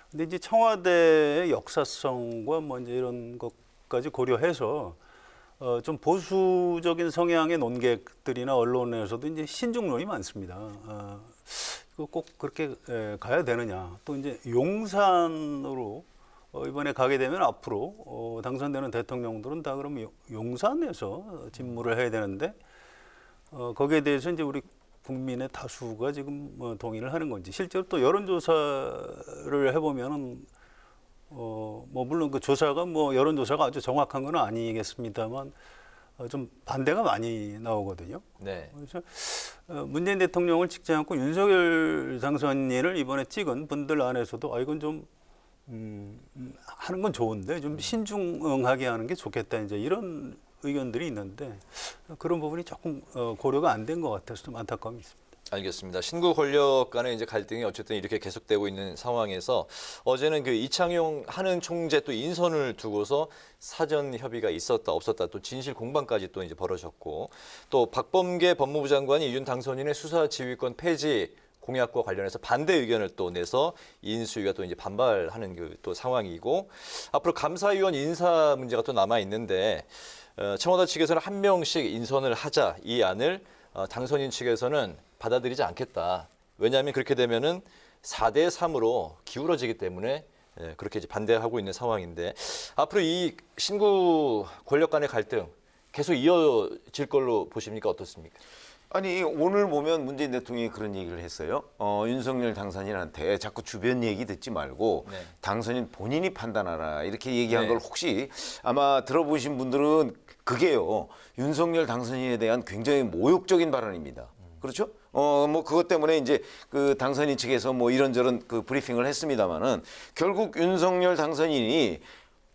근데 이제 청와대의 역사성과 뭐 이제 이런 것까지 고려해서 좀 보수적인 성향의 논객들이나 언론에서도 이제 신중론이 많습니다. 이거 꼭 그렇게 가야 되느냐. 또 이제 용산으로 이번에 가게 되면 앞으로 당선되는 대통령들은 다 그럼 용산에서 집무를 해야 되는데 거기에 대해서 이제 우리 국민의 다수가 지금 동의를 하는 건지 실제로 또 여론조사를 해보면은 뭐 물론 그 조사가 뭐 여론조사가 아주 정확한 건 아니겠습니다만 좀 반대가 많이 나오거든요. 네. 그래서 문재인 대통령을 찍지 않고 윤석열 당선인을 이번에 찍은 분들 안에서도 이건 좀 하는 건 좋은데 좀 신중하게 하는 게 좋겠다 이제 이런 의견들이 있는데 그런 부분이 조금 고려가 안 된 것 같아서 좀 안타까움이 있습니다. 알겠습니다. 신구 권력 간의 이제 갈등이 어쨌든 이렇게 계속되고 있는 상황에서 어제는 그 이창용 하는 총재 또 인선을 두고서 사전 협의가 있었다 없었다 또 진실 공방까지 또 이제 벌어졌고 또 박범계 법무부 장관이 윤 당선인의 수사 지휘권 폐지 공약과 관련해서 반대 의견을 또 내서 인수위가 또 이제 반발하는 그 또 상황이고 앞으로 감사위원 인사 문제가 또 남아 있는데 청와대 측에서는 한 명씩 인선을 하자 이 안을 당선인 측에서는 받아들이지 않겠다. 왜냐하면 그렇게 되면은 4대 3으로 기울어지기 때문에 그렇게 이제 반대하고 있는 상황인데 앞으로 이 신구 권력 간의 갈등 계속 이어질 걸로 보십니까? 어떻습니까? 아니 오늘 보면 문재인 대통령이 그런 얘기를 했어요. 윤석열 당선인한테 자꾸 주변 얘기 듣지 말고 네. 당선인 본인이 판단하라 이렇게 얘기한 네. 걸 혹시 아마 들어보신 분들은 그게요. 윤석열 당선인에 대한 굉장히 모욕적인 발언입니다. 그렇죠? 뭐 그것 때문에 이제 그 당선인 측에서 뭐 이런저런 그 브리핑을 했습니다만은 결국 윤석열 당선인이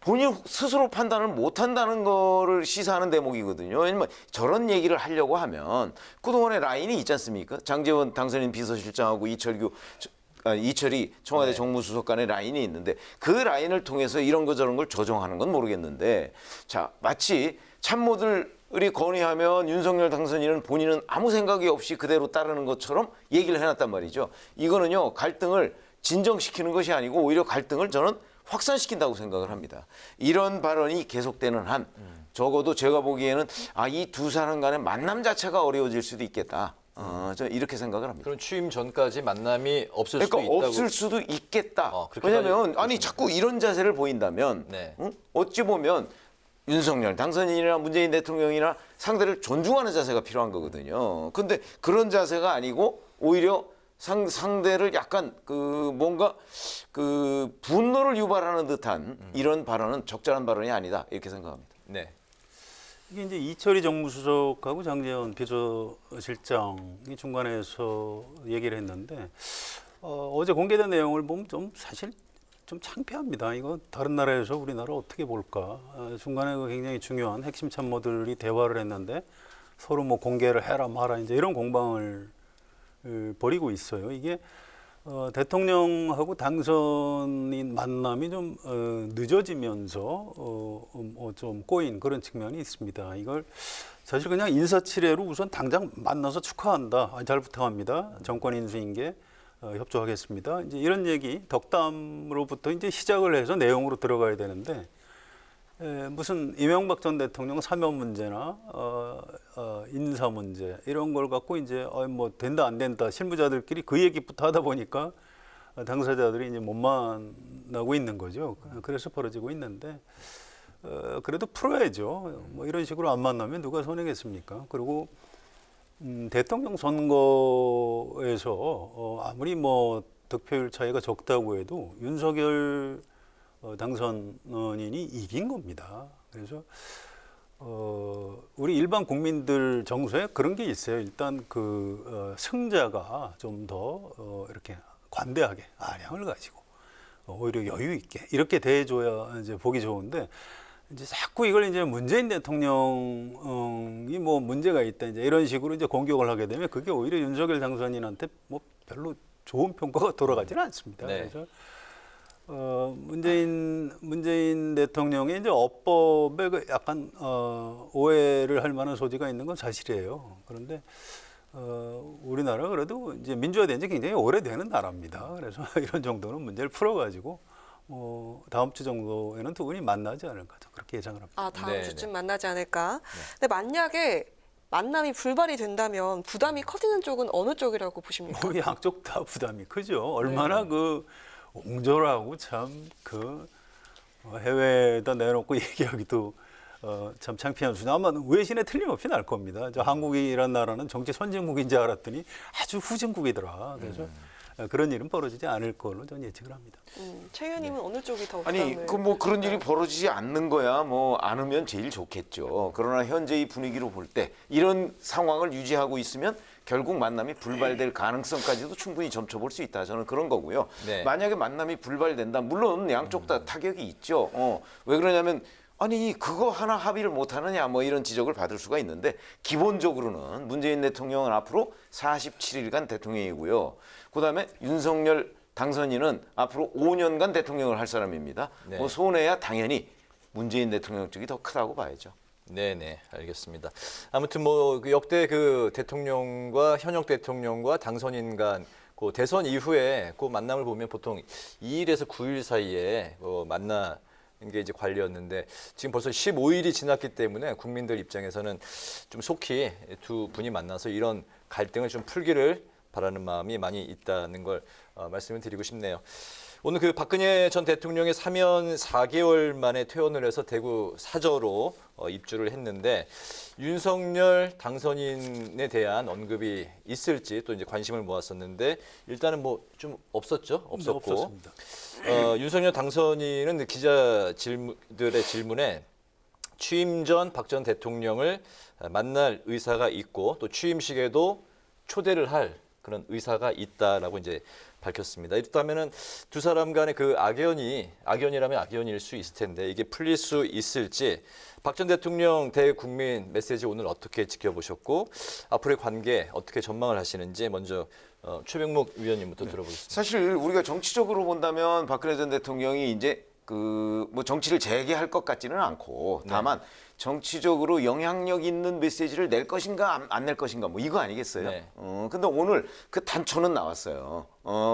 본인 스스로 판단을 못한다는 거를 시사하는 대목이거든요. 왜냐면 저런 얘기를 하려고 하면 그동안에 라인이 있지 않습니까? 장제원 당선인 비서실장하고 이철이 청와대 네. 정무수석 간의 라인이 있는데 그 라인을 통해서 이런 거 저런 걸 조정하는 건 모르겠는데 자 마치 참모들이 건의하면 윤석열 당선인은 본인은 아무 생각이 없이 그대로 따르는 것처럼 얘기를 해놨단 말이죠. 이거는요 갈등을 진정시키는 것이 아니고 오히려 갈등을 저는 확산시킨다고 생각을 합니다. 이런 발언이 계속되는 한 적어도 제가 보기에는 이 두 사람 간의 만남 자체가 어려워질 수도 있겠다. 저는 이렇게 생각을 합니다. 그럼 취임 전까지 만남이 없을 그러니까 수도 있다고. 없을 수도 있겠다. 그렇게 왜냐하면 봐야 자꾸 이런 자세를 보인다면 네. 어찌 보면 윤석열 당선인이나 문재인 대통령이나 상대를 존중하는 자세가 필요한 거거든요. 근데 그런 자세가 아니고 오히려 상대를 약간 뭔가 분노를 유발하는 듯한 이런 발언은 적절한 발언이 아니다 이렇게 생각합니다. 네. 이게 이제 이철희 정무수석하고 장제원 비서실장이 중간에서 얘기를 했는데 어제 공개된 내용을 보면 좀 사실 좀 창피합니다. 이거 다른 나라에서 우리나라 어떻게 볼까? 중간에 굉장히 중요한 핵심 참모들이 대화를 했는데 서로 뭐 공개를 해라 마라 이제 이런 공방을 벌이고 있어요. 이게 대통령하고 당선인 만남이 좀 늦어지면서 좀 꼬인 그런 측면이 있습니다. 이걸 사실 그냥 인사치레로 우선 당장 만나서 축하한다. 잘 부탁합니다. 정권 인수인계 협조하겠습니다. 이제 이런 얘기 덕담으로부터 이제 시작을 해서 내용으로 들어가야 되는데 무슨 이명박 전 대통령 사면 문제나 인사 문제 이런 걸 갖고 이제 뭐 된다 안 된다 실무자들끼리 그 얘기부터 하다 보니까 당사자들이 이제 못 만나고 있는 거죠. 그래서 벌어지고 있는데 그래도 풀어야죠. 뭐 이런 식으로 안 만나면 누가 손해겠습니까? 그리고 대통령 선거에서 아무리 뭐 득표율 차이가 적다고 해도 윤석열 당선인이 이긴 겁니다. 그래서 우리 일반 국민들 정서에 그런 게 있어요. 일단 승자가 좀 더 이렇게 관대하게 아량을 가지고 오히려 여유 있게 이렇게 대해줘야 이제 보기 좋은데 이제 자꾸 이걸 이제 문재인 대통령이 뭐 문제가 있다 이제 이런 식으로 이제 공격을 하게 되면 그게 오히려 윤석열 당선인한테 뭐 별로 좋은 평가가 돌아가지는 않습니다. 네. 그래서 문재인 대통령의 이제 어법에 약간 오해를 할 만한 소지가 있는 건 사실이에요. 그런데 우리나라 그래도 이제 민주화된 지 굉장히 오래되는 나라입니다. 그래서 이런 정도는 문제를 풀어가지고 다음 주 정도에는 두 분이 만나지 않을까 그렇게 예상을 합니다. 다음 주쯤 만나지 않을까. 근데 만약에 만남이 불발이 된다면 부담이 커지는 쪽은 어느 쪽이라고 보십니까? 뭐 양쪽 다 부담이 크죠. 얼마나 옹졸하고 참 해외에다 내놓고 얘기하기도 참 창피한 수준. 아마 외신에 틀림없이 날 겁니다. 한국이란 나라는 정치 선진국인 줄 알았더니 아주 후진국이더라. 그래서 그런 일은 벌어지지 않을 걸로 저는 예측을 합니다. 최 의원님은 어느 쪽이 더 아니 부담을... 그런 일이 벌어지지 않는 거야 뭐 않으면 제일 좋겠죠. 그러나 현재 이 분위기로 볼 때 이런 상황을 유지하고 있으면 결국 만남이 불발될 가능성까지도 충분히 점쳐볼 수 있다. 저는 그런 거고요. 네. 만약에 만남이 불발된다. 물론 양쪽 다 타격이 있죠. 왜 그러냐면 아니 그거 하나 합의를 못하느냐 뭐 이런 지적을 받을 수가 있는데 기본적으로는 문재인 대통령은 앞으로 47일간 대통령이고요. 그다음에 윤석열 당선인은 앞으로 5년간 대통령을 할 사람입니다. 네. 뭐 손해야 당연히 문재인 대통령 쪽이 더 크다고 봐야죠. 네네, 알겠습니다. 아무튼 뭐 역대 대통령과 현역 대통령과 당선인 간 대선 이후에 만남을 보면 보통 2일에서 9일 사이에 만나는 게 이제 관례였는데 지금 벌써 15일이 지났기 때문에 국민들 입장에서는 좀 속히 두 분이 만나서 이런 갈등을 좀 풀기를 바라는 마음이 많이 있다는 걸 말씀을 드리고 싶네요. 오늘 박근혜 전 대통령의 사면 4개월 만에 퇴원을 해서 대구 사저로 입주를 했는데 윤석열 당선인에 대한 언급이 있을지 또 이제 관심을 모았었는데 일단은 뭐 좀 없었죠? 없었고. 네, 없었습니다. 윤석열 당선인은 기자들의 질문에 취임 전 박 전 대통령을 만날 의사가 있고 또 취임식에도 초대를 할 그런 의사가 있다라고 이제 밝혔습니다. 이렇다면은 두 사람 간의 악연이라면 악연일 수 있을 텐데 이게 풀릴 수 있을지 박 전 대통령 대국민 메시지 오늘 어떻게 지켜보셨고 앞으로의 관계 어떻게 전망을 하시는지 먼저 최병목 위원님부터 들어보겠습니다. 사실 우리가 정치적으로 본다면 박근혜 전 대통령이 이제 그 뭐 정치를 재개할 것 같지는 않고 다만 정치적으로 영향력 있는 메시지를 낼 것인가 안 낼 것인가 뭐 이거 아니겠어요? 네. 근데 오늘 그 단초는 나왔어요.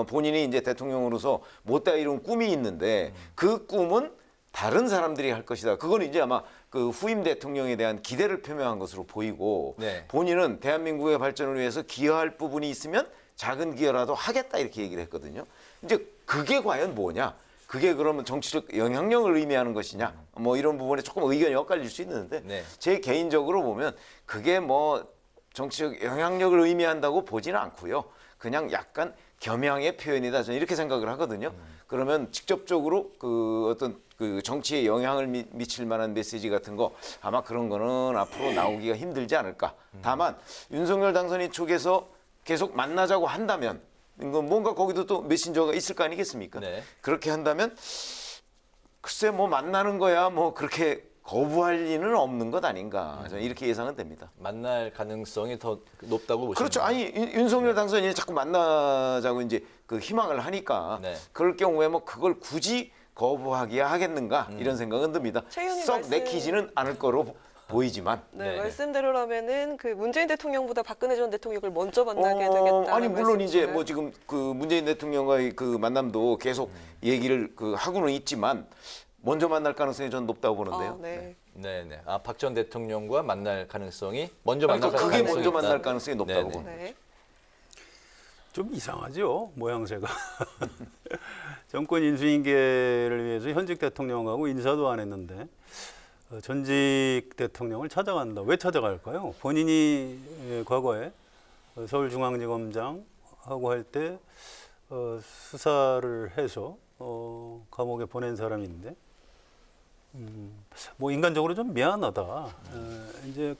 본인이 이제 대통령으로서 못다 이룬 꿈이 있는데 그 꿈은 다른 사람들이 할 것이다. 그건 이제 아마 그 후임 대통령에 대한 기대를 표명한 것으로 보이고 네. 본인은 대한민국의 발전을 위해서 기여할 부분이 있으면 작은 기여라도 하겠다 이렇게 얘기를 했거든요. 이제 그게 과연 뭐냐? 그게 그러면 정치적 영향력을 의미하는 것이냐? 뭐 이런 부분에 조금 의견이 엇갈릴 수 있는데 네. 제 개인적으로 보면 그게 뭐 정치적 영향력을 의미한다고 보지는 않고요. 그냥 약간 겸양의 표현이다. 저는 이렇게 생각을 하거든요. 그러면 직접적으로 그 어떤 그 정치에 영향을 미칠 만한 메시지 같은 거 아마 그런 거는 앞으로 나오기가 힘들지 않을까. 다만 윤석열 당선인 쪽에서 계속 만나자고 한다면 이건 뭔가 거기도 또 메신저가 있을 거 아니겠습니까? 네. 그렇게 한다면 글쎄 뭐 만나는 거야 뭐 그렇게 거부할 리는 없는 것 아닌가. 저는 이렇게 예상은 됩니다. 만날 가능성이 더 높다고 보시는 그렇죠. 거예요? 아니 윤석열 당선인이 자꾸 만나자고 이제 그 희망을 하니까 네. 그럴 경우에 뭐 그걸 굳이 거부하기야 하겠는가 이런 생각은 듭니다. 최 의원님 썩 말씀- 내키지는 않을 거로 보이지만. 네, 네. 말씀대로라면은 그 문재인 대통령보다 박근혜 전 대통령을 먼저 만나게 되겠다. 아니 물론 이제 뭐 지금 그 문재인 대통령과의 그 만남도 계속 얘기를 그 하고는 있지만 먼저 만날 가능성이 저는 높다고 보는데요. 네. 네네. 아, 박 전 대통령과 만날 가능성이 먼저 만날 그러니까 그게 가능성이 먼저 있다. 만날 가능성이 높다고 네네. 봅니다. 네. 좀 이상하죠, 모양새가. 정권 인수인계를 위해서 현직 대통령하고 인사도 안 했는데 전직 대통령을 찾아간다. 왜 찾아갈까요? 본인이 과거에 서울중앙지검장하고 할 때 수사를 해서 감옥에 보낸 사람인데 뭐 인간적으로 좀 미안하다. 이제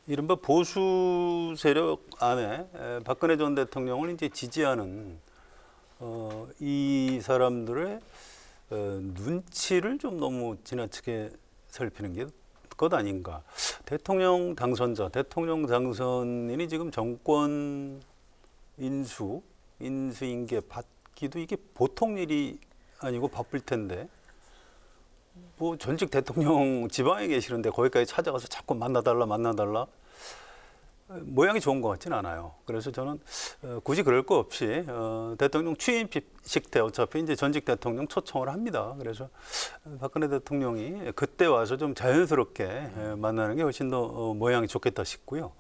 이른바 보수 세력 안에 박근혜 전 대통령을 이제 지지하는 이 사람들의 눈치를 좀 너무 지나치게 살피는 게 것 아닌가. 대통령 당선자, 대통령 당선인이 지금 정권 인수인계 받기도 이게 보통 일이 아니고 바쁠 텐데 뭐 전직 대통령 지방에 계시는데 거기까지 찾아가서 자꾸 만나달라 모양이 좋은 것 같지는 않아요. 그래서 저는 굳이 그럴 거 없이 대통령 취임식 때 어차피 이제 전직 대통령 초청을 합니다. 그래서 박근혜 대통령이 그때 와서 좀 자연스럽게 만나는 게 훨씬 더 모양이 좋겠다 싶고요.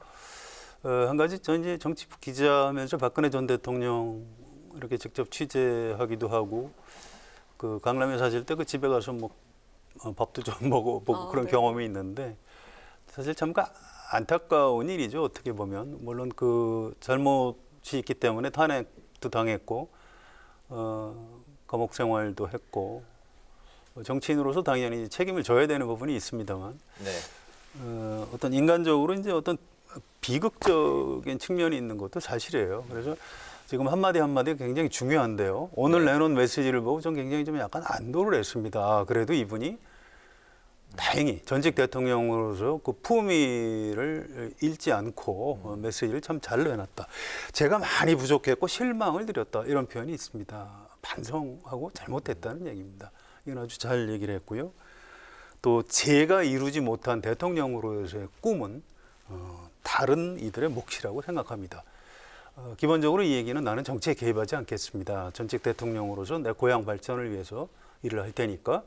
한 가지 전 이제 정치부 기자하면서 박근혜 전 대통령 이렇게 직접 취재하기도 하고 그 강남에 사실 때 그 집에 가서 뭐 밥도 좀 먹어보고 그런 네. 경험이 있는데 사실 참 안타까운 일이죠. 어떻게 보면 물론 그 잘못이 있기 때문에 탄핵도 당했고 감옥 생활도 했고 정치인으로서 당연히 책임을 져야 되는 부분이 있습니다만 네. 어떤 인간적으로 이제 어떤 비극적인 측면이 있는 것도 사실이에요. 그래서 지금 한마디 한마디가 굉장히 중요한데요. 오늘 내놓은 메시지를 보고 전 굉장히 좀 약간 안도를 했습니다. 아, 그래도 이분이 다행히 전직 대통령으로서 그 품위를 잃지 않고 메시지를 참 잘 내놨다. 제가 많이 부족했고 실망을 드렸다. 이런 표현이 있습니다. 반성하고 잘못했다는 얘기입니다. 이건 아주 잘 얘기를 했고요. 또 제가 이루지 못한 대통령으로서의 꿈은 다른 이들의 몫이라고 생각합니다. 기본적으로 이 얘기는 나는 정치에 개입하지 않겠습니다. 전직 대통령으로서 내 고향 발전을 위해서 일을 할 테니까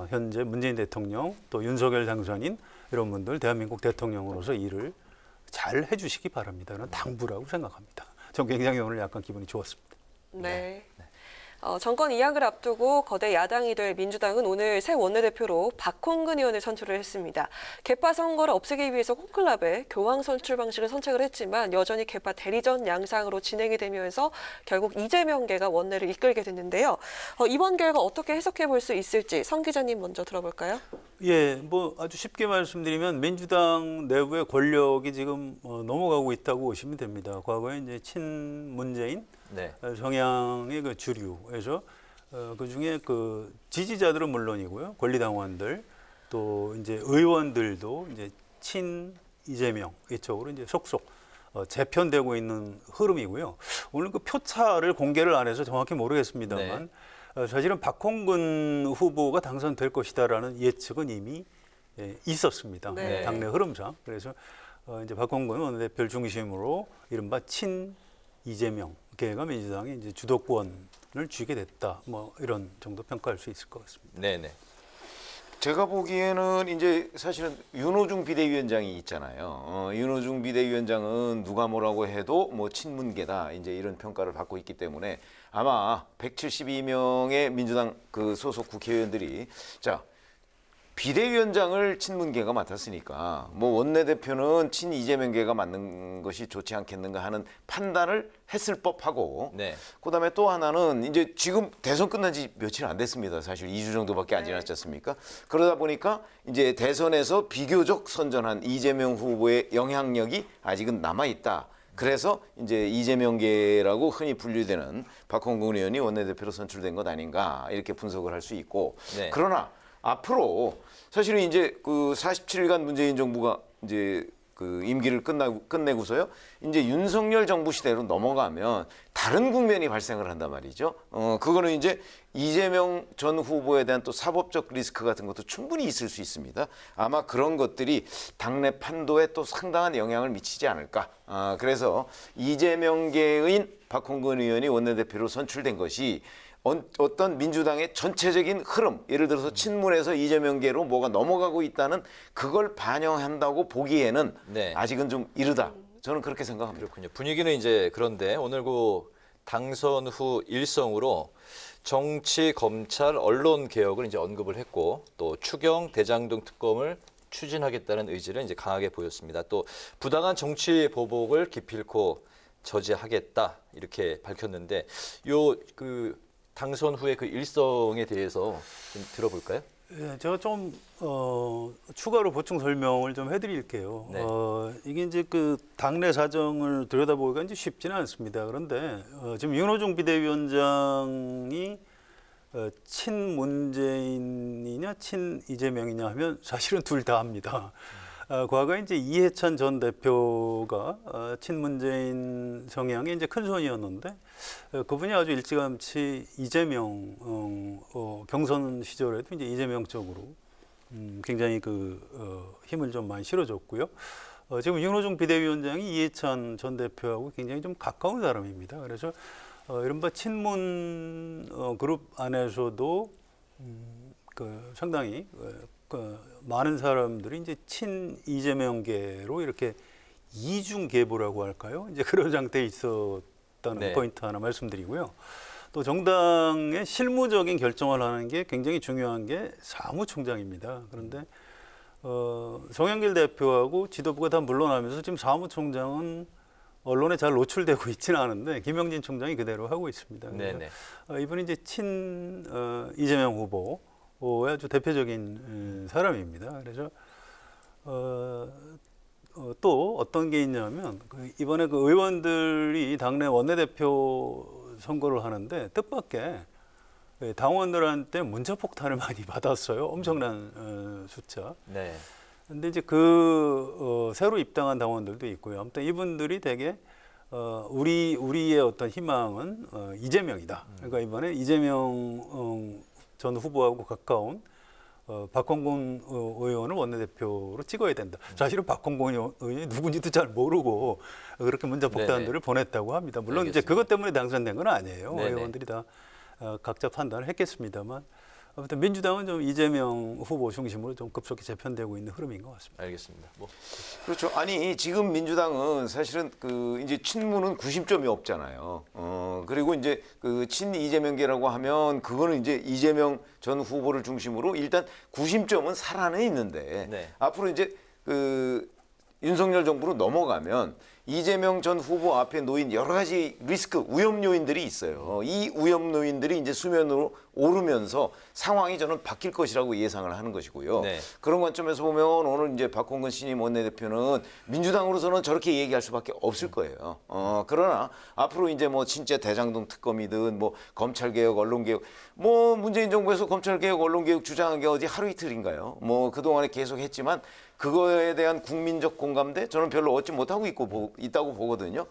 현재 문재인 대통령 또 윤석열 당선인 이런 분들 대한민국 대통령으로서 일을 잘 해주시기 바랍니다. 는 당부라고 생각합니다. 전 굉장히 오늘 약간 기분이 좋았습니다. 네. 정권 이양을 앞두고 거대 야당이 될 민주당은 오늘 새 원내대표로 박홍근 의원을 선출을 했습니다. 개파 선거를 없애기 위해서 콘클럽에 교황 선출 방식을 선택을 했지만 여전히 개파 대리전 양상으로 진행이 되면서 결국 이재명계가 원내를 이끌게 됐는데요. 이번 결과 어떻게 해석해 볼 수 있을지 성 기자님 먼저 들어볼까요? 예, 뭐 아주 쉽게 말씀드리면 민주당 내부의 권력이 지금 넘어가고 있다고 보시면 됩니다. 과거에 이제 친문재인 네. 성향의 그 주류에서 그 중에 그 지지자들은 물론이고요, 권리당원들 또 이제 의원들도 이제 친 이재명 이쪽으로 이제 속속 재편되고 있는 흐름이고요. 오늘 그 표차를 공개를 안 해서 정확히 모르겠습니다만 사실은 박홍근 후보가 당선될 것이다라는 예측은 이미 있었습니다. 네. 당내 흐름상. 그래서 이제 박홍근 원내대표를 중심으로 이른바 친 이재명 계가 민주당이 이제 주도권을 쥐게 됐다. 뭐 이런 정도 평가할 수 있을 것 같습니다. 네네. 제가 보기에는 이제 사실은 윤호중 비대위원장이 있잖아요. 윤호중 비대위원장은 누가 뭐라고 해도 뭐 친문계다 이제 이런 평가를 받고 있기 때문에 아마 172명의 민주당 그 소속 국회의원들이 자 비대위원장을 친문계가 맡았으니까 뭐 원내대표는 친 이재명계가 맡는 것이 좋지 않겠는가 하는 판단을 했을 법하고 네. 그다음에 또 하나는 이제 지금 대선 끝난 지 며칠 안 됐습니다. 사실 2주 정도밖에 안 지났지 않습니까? 그러다 보니까 이제 대선에서 비교적 선전한 이재명 후보의 영향력이 아직은 남아 있다. 그래서 이제 이재명계라고 흔히 분류되는 박홍근 의원이 원내대표로 선출된 것 아닌가 이렇게 분석을 할 수 있고 네. 그러나 앞으로 사실은 이제 그 47일간 문재인 정부가 이제 그 임기를 끝내고서요. 이제 윤석열 정부 시대로 넘어가면 다른 국면이 발생을 한단 말이죠. 그거는 이제 이재명 전 후보에 대한 또 사법적 리스크 같은 것도 충분히 있을 수 있습니다. 아마 그런 것들이 당내 판도에 또 상당한 영향을 미치지 않을까. 그래서 이재명계인 박홍근 의원이 원내대표로 선출된 것이 어떤 민주당의 전체적인 흐름, 예를 들어서 친문에서 이재명계로 뭐가 넘어가고 있다는 그걸 반영한다고 보기에는 네. 아직은 좀 이르다. 저는 그렇게 생각합니다. 그렇군요. 분위기는 이제 그런데 오늘 그 당선 후 일성으로 정치, 검찰, 언론 개혁을 이제 언급을 했고 또 추경, 대장동 특검을 추진하겠다는 의지를 이제 강하게 보였습니다. 또 부당한 정치 보복을 기필코 저지하겠다 이렇게 밝혔는데 요 그 당선 후에 그 일성에 대해서 좀 들어볼까요? 예, 제가 좀 추가로 보충 설명을 좀 해드릴게요. 네. 이게 이제 그 당내 사정을 들여다보기가 이제 쉽지는 않습니다. 그런데 지금 윤호중 비대위원장이 친문재인이냐 친이재명이냐 하면 사실은 둘 다 합니다. 과거에 이제 이해찬 전 대표가 친문재인 성향의 이제 큰 손이었는데 그분이 아주 일찌감치 이재명 경선 시절에도 이제 이재명 쪽으로 굉장히 힘을 좀 많이 실어줬고요. 지금 윤호중 비대위원장이 이해찬 전 대표하고 굉장히 좀 가까운 사람입니다. 그래서 이른바 친문 그룹 안에서도 상당히 많은 사람들이 이제 친 이재명계로 이렇게 이중 계보라고 할까요? 이제 그런 상태에 있었다는 네. 포인트 하나 말씀드리고요. 또 정당의 실무적인 결정을 하는 게 굉장히 중요한 게 사무총장입니다. 그런데 송영길 대표하고 지도부가 다 물러나면서 지금 사무총장은 언론에 잘 노출되고 있지는 않은데 김영진 총장이 그대로 하고 있습니다. 네네. 이분이 이제 친 이재명 후보의 아주 대표적인 사람입니다. 그래서 또 어떤 게 있냐면 이번에 그 의원들이 당내 원내대표 선거를 하는데 뜻밖의 당원들한테 문자 폭탄을 많이 받았어요. 엄청난 숫자. 네. 근데 이제 새로 입당한 당원들도 있고요. 아무튼 이분들이 되게 우리의 어떤 희망은 이재명이다. 그러니까 이번에 이재명 전 후보하고 가까운 박홍근 의원을 원내대표로 찍어야 된다. 사실은 박홍근 의원이 누군지도 잘 모르고 그렇게 문자 폭탄들을 보냈다고 합니다. 물론 알겠습니다. 이제 그것 때문에 당선된 건 아니에요. 네네. 의원들이 다 각자 판단을 했겠습니다만 아무튼 민주당은 좀 이재명 후보 중심으로 좀 급속히 재편되고 있는 흐름인 것 같습니다. 알겠습니다. 그렇죠. 아니 지금 민주당은 사실은 이제 친문은 구심점이 없잖아요. 그리고 이제 친 이재명계라고 하면 그거는 이제 이재명 전 후보를 중심으로 일단 구심점은 살아는 있는데 네. 앞으로 이제 윤석열 정부로 넘어가면 이재명 전 후보 앞에 놓인 여러 가지 리스크, 위험 요인들이 있어요. 이 위험 요인들이 이제 수면으로 오르면서 상황이 저는 바뀔 것이라고 예상을 하는 것이고요. 네. 그런 관점에서 보면 오늘 이제 박홍근 신임 원내대표는 민주당으로서는 저렇게 얘기할 수밖에 없을 거예요. 그러나 앞으로 이제 뭐 진짜 대장동 특검이든 뭐 검찰개혁, 언론개혁, 뭐 문재인 정부에서 검찰개혁, 언론개혁 주장한 게 어디 하루 이틀인가요? 뭐 그동안에 계속 했지만 그거에 대한 국민적 공감대 저는 별로 얻지 못하고 있다고 보거든요.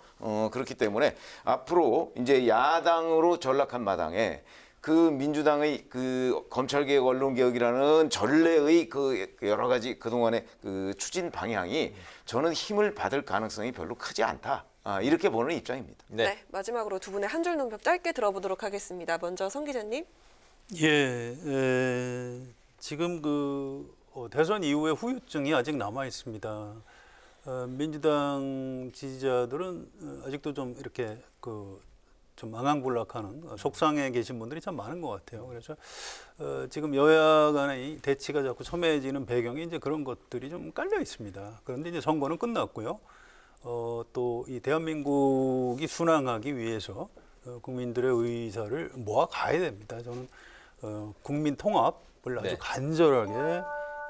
그렇기 때문에 앞으로 이제 야당으로 전락한 마당에 그 민주당의 그 검찰개혁, 언론개혁이라는 전례의 그 여러 가지 그동안의 그 추진 방향이 저는 힘을 받을 가능성이 별로 크지 않다. 이렇게 보는 입장입니다. 네, 마지막으로 두 분의 한 줄 논평 짧게 들어보도록 하겠습니다. 먼저 성 기자님. 지금 대선 이후의 후유증이 아직 남아 있습니다. 민주당 지지자들은 아직도 좀 이렇게 좀 망황불락하는 속상해 계신 분들이 참 많은 것 같아요. 그래서 지금 여야 간의 대치가 자꾸 첨예해지는 배경이 이제 그런 것들이 좀 깔려 있습니다. 그런데 이제 선거는 끝났고요. 또 이 대한민국이 순항하기 위해서 국민들의 의사를 모아 가야 됩니다. 저는 국민 통합을 아주 간절하게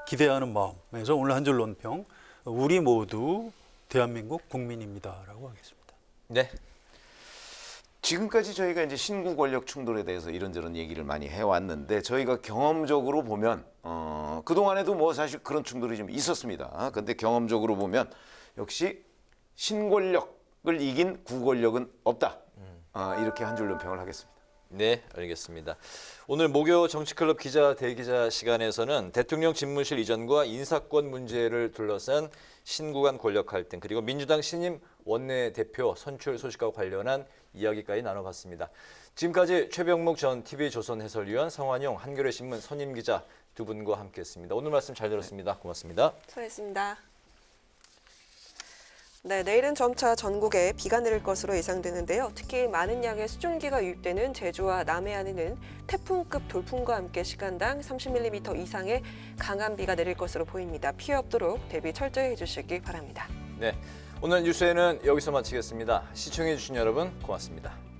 기대하는 마음에서 오늘 한 줄 논평, 우리 모두 대한민국 국민입니다라고 하겠습니다. 네. 지금까지 저희가 이제 신구 권력 충돌에 대해서 이런저런 얘기를 많이 해왔는데 저희가 경험적으로 보면 그동안에도 뭐 사실 그런 충돌이 좀 있었습니다. 근데 경험적으로 보면 역시 신권력을 이긴 구권력은 없다. 이렇게 한 줄 논평을 하겠습니다. 네, 알겠습니다. 오늘 목요 정치클럽 기자 대기자 시간에서는 대통령 집무실 이전과 인사권 문제를 둘러싼 신구간 권력 갈등 그리고 민주당 신임 원내대표 선출 소식과 관련한 이야기까지 나눠봤습니다. 지금까지 최병묵 전 TV조선 해설위원, 성환용 한겨레신문 선임 기자 두 분과 함께했습니다. 오늘 말씀 잘 들었습니다. 고맙습니다. 수고하셨습니다. 네, 내일은 점차 전국에 비가 내릴 것으로 예상되는데요. 특히 많은 양의 수증기가 유입되는 제주와 남해안에는 태풍급 돌풍과 함께 시간당 30mm 이상의 강한 비가 내릴 것으로 보입니다. 피해 없도록 대비 철저히 해주시기 바랍니다. 네, 오늘 뉴스에는 여기서 마치겠습니다. 시청해주신 여러분 고맙습니다.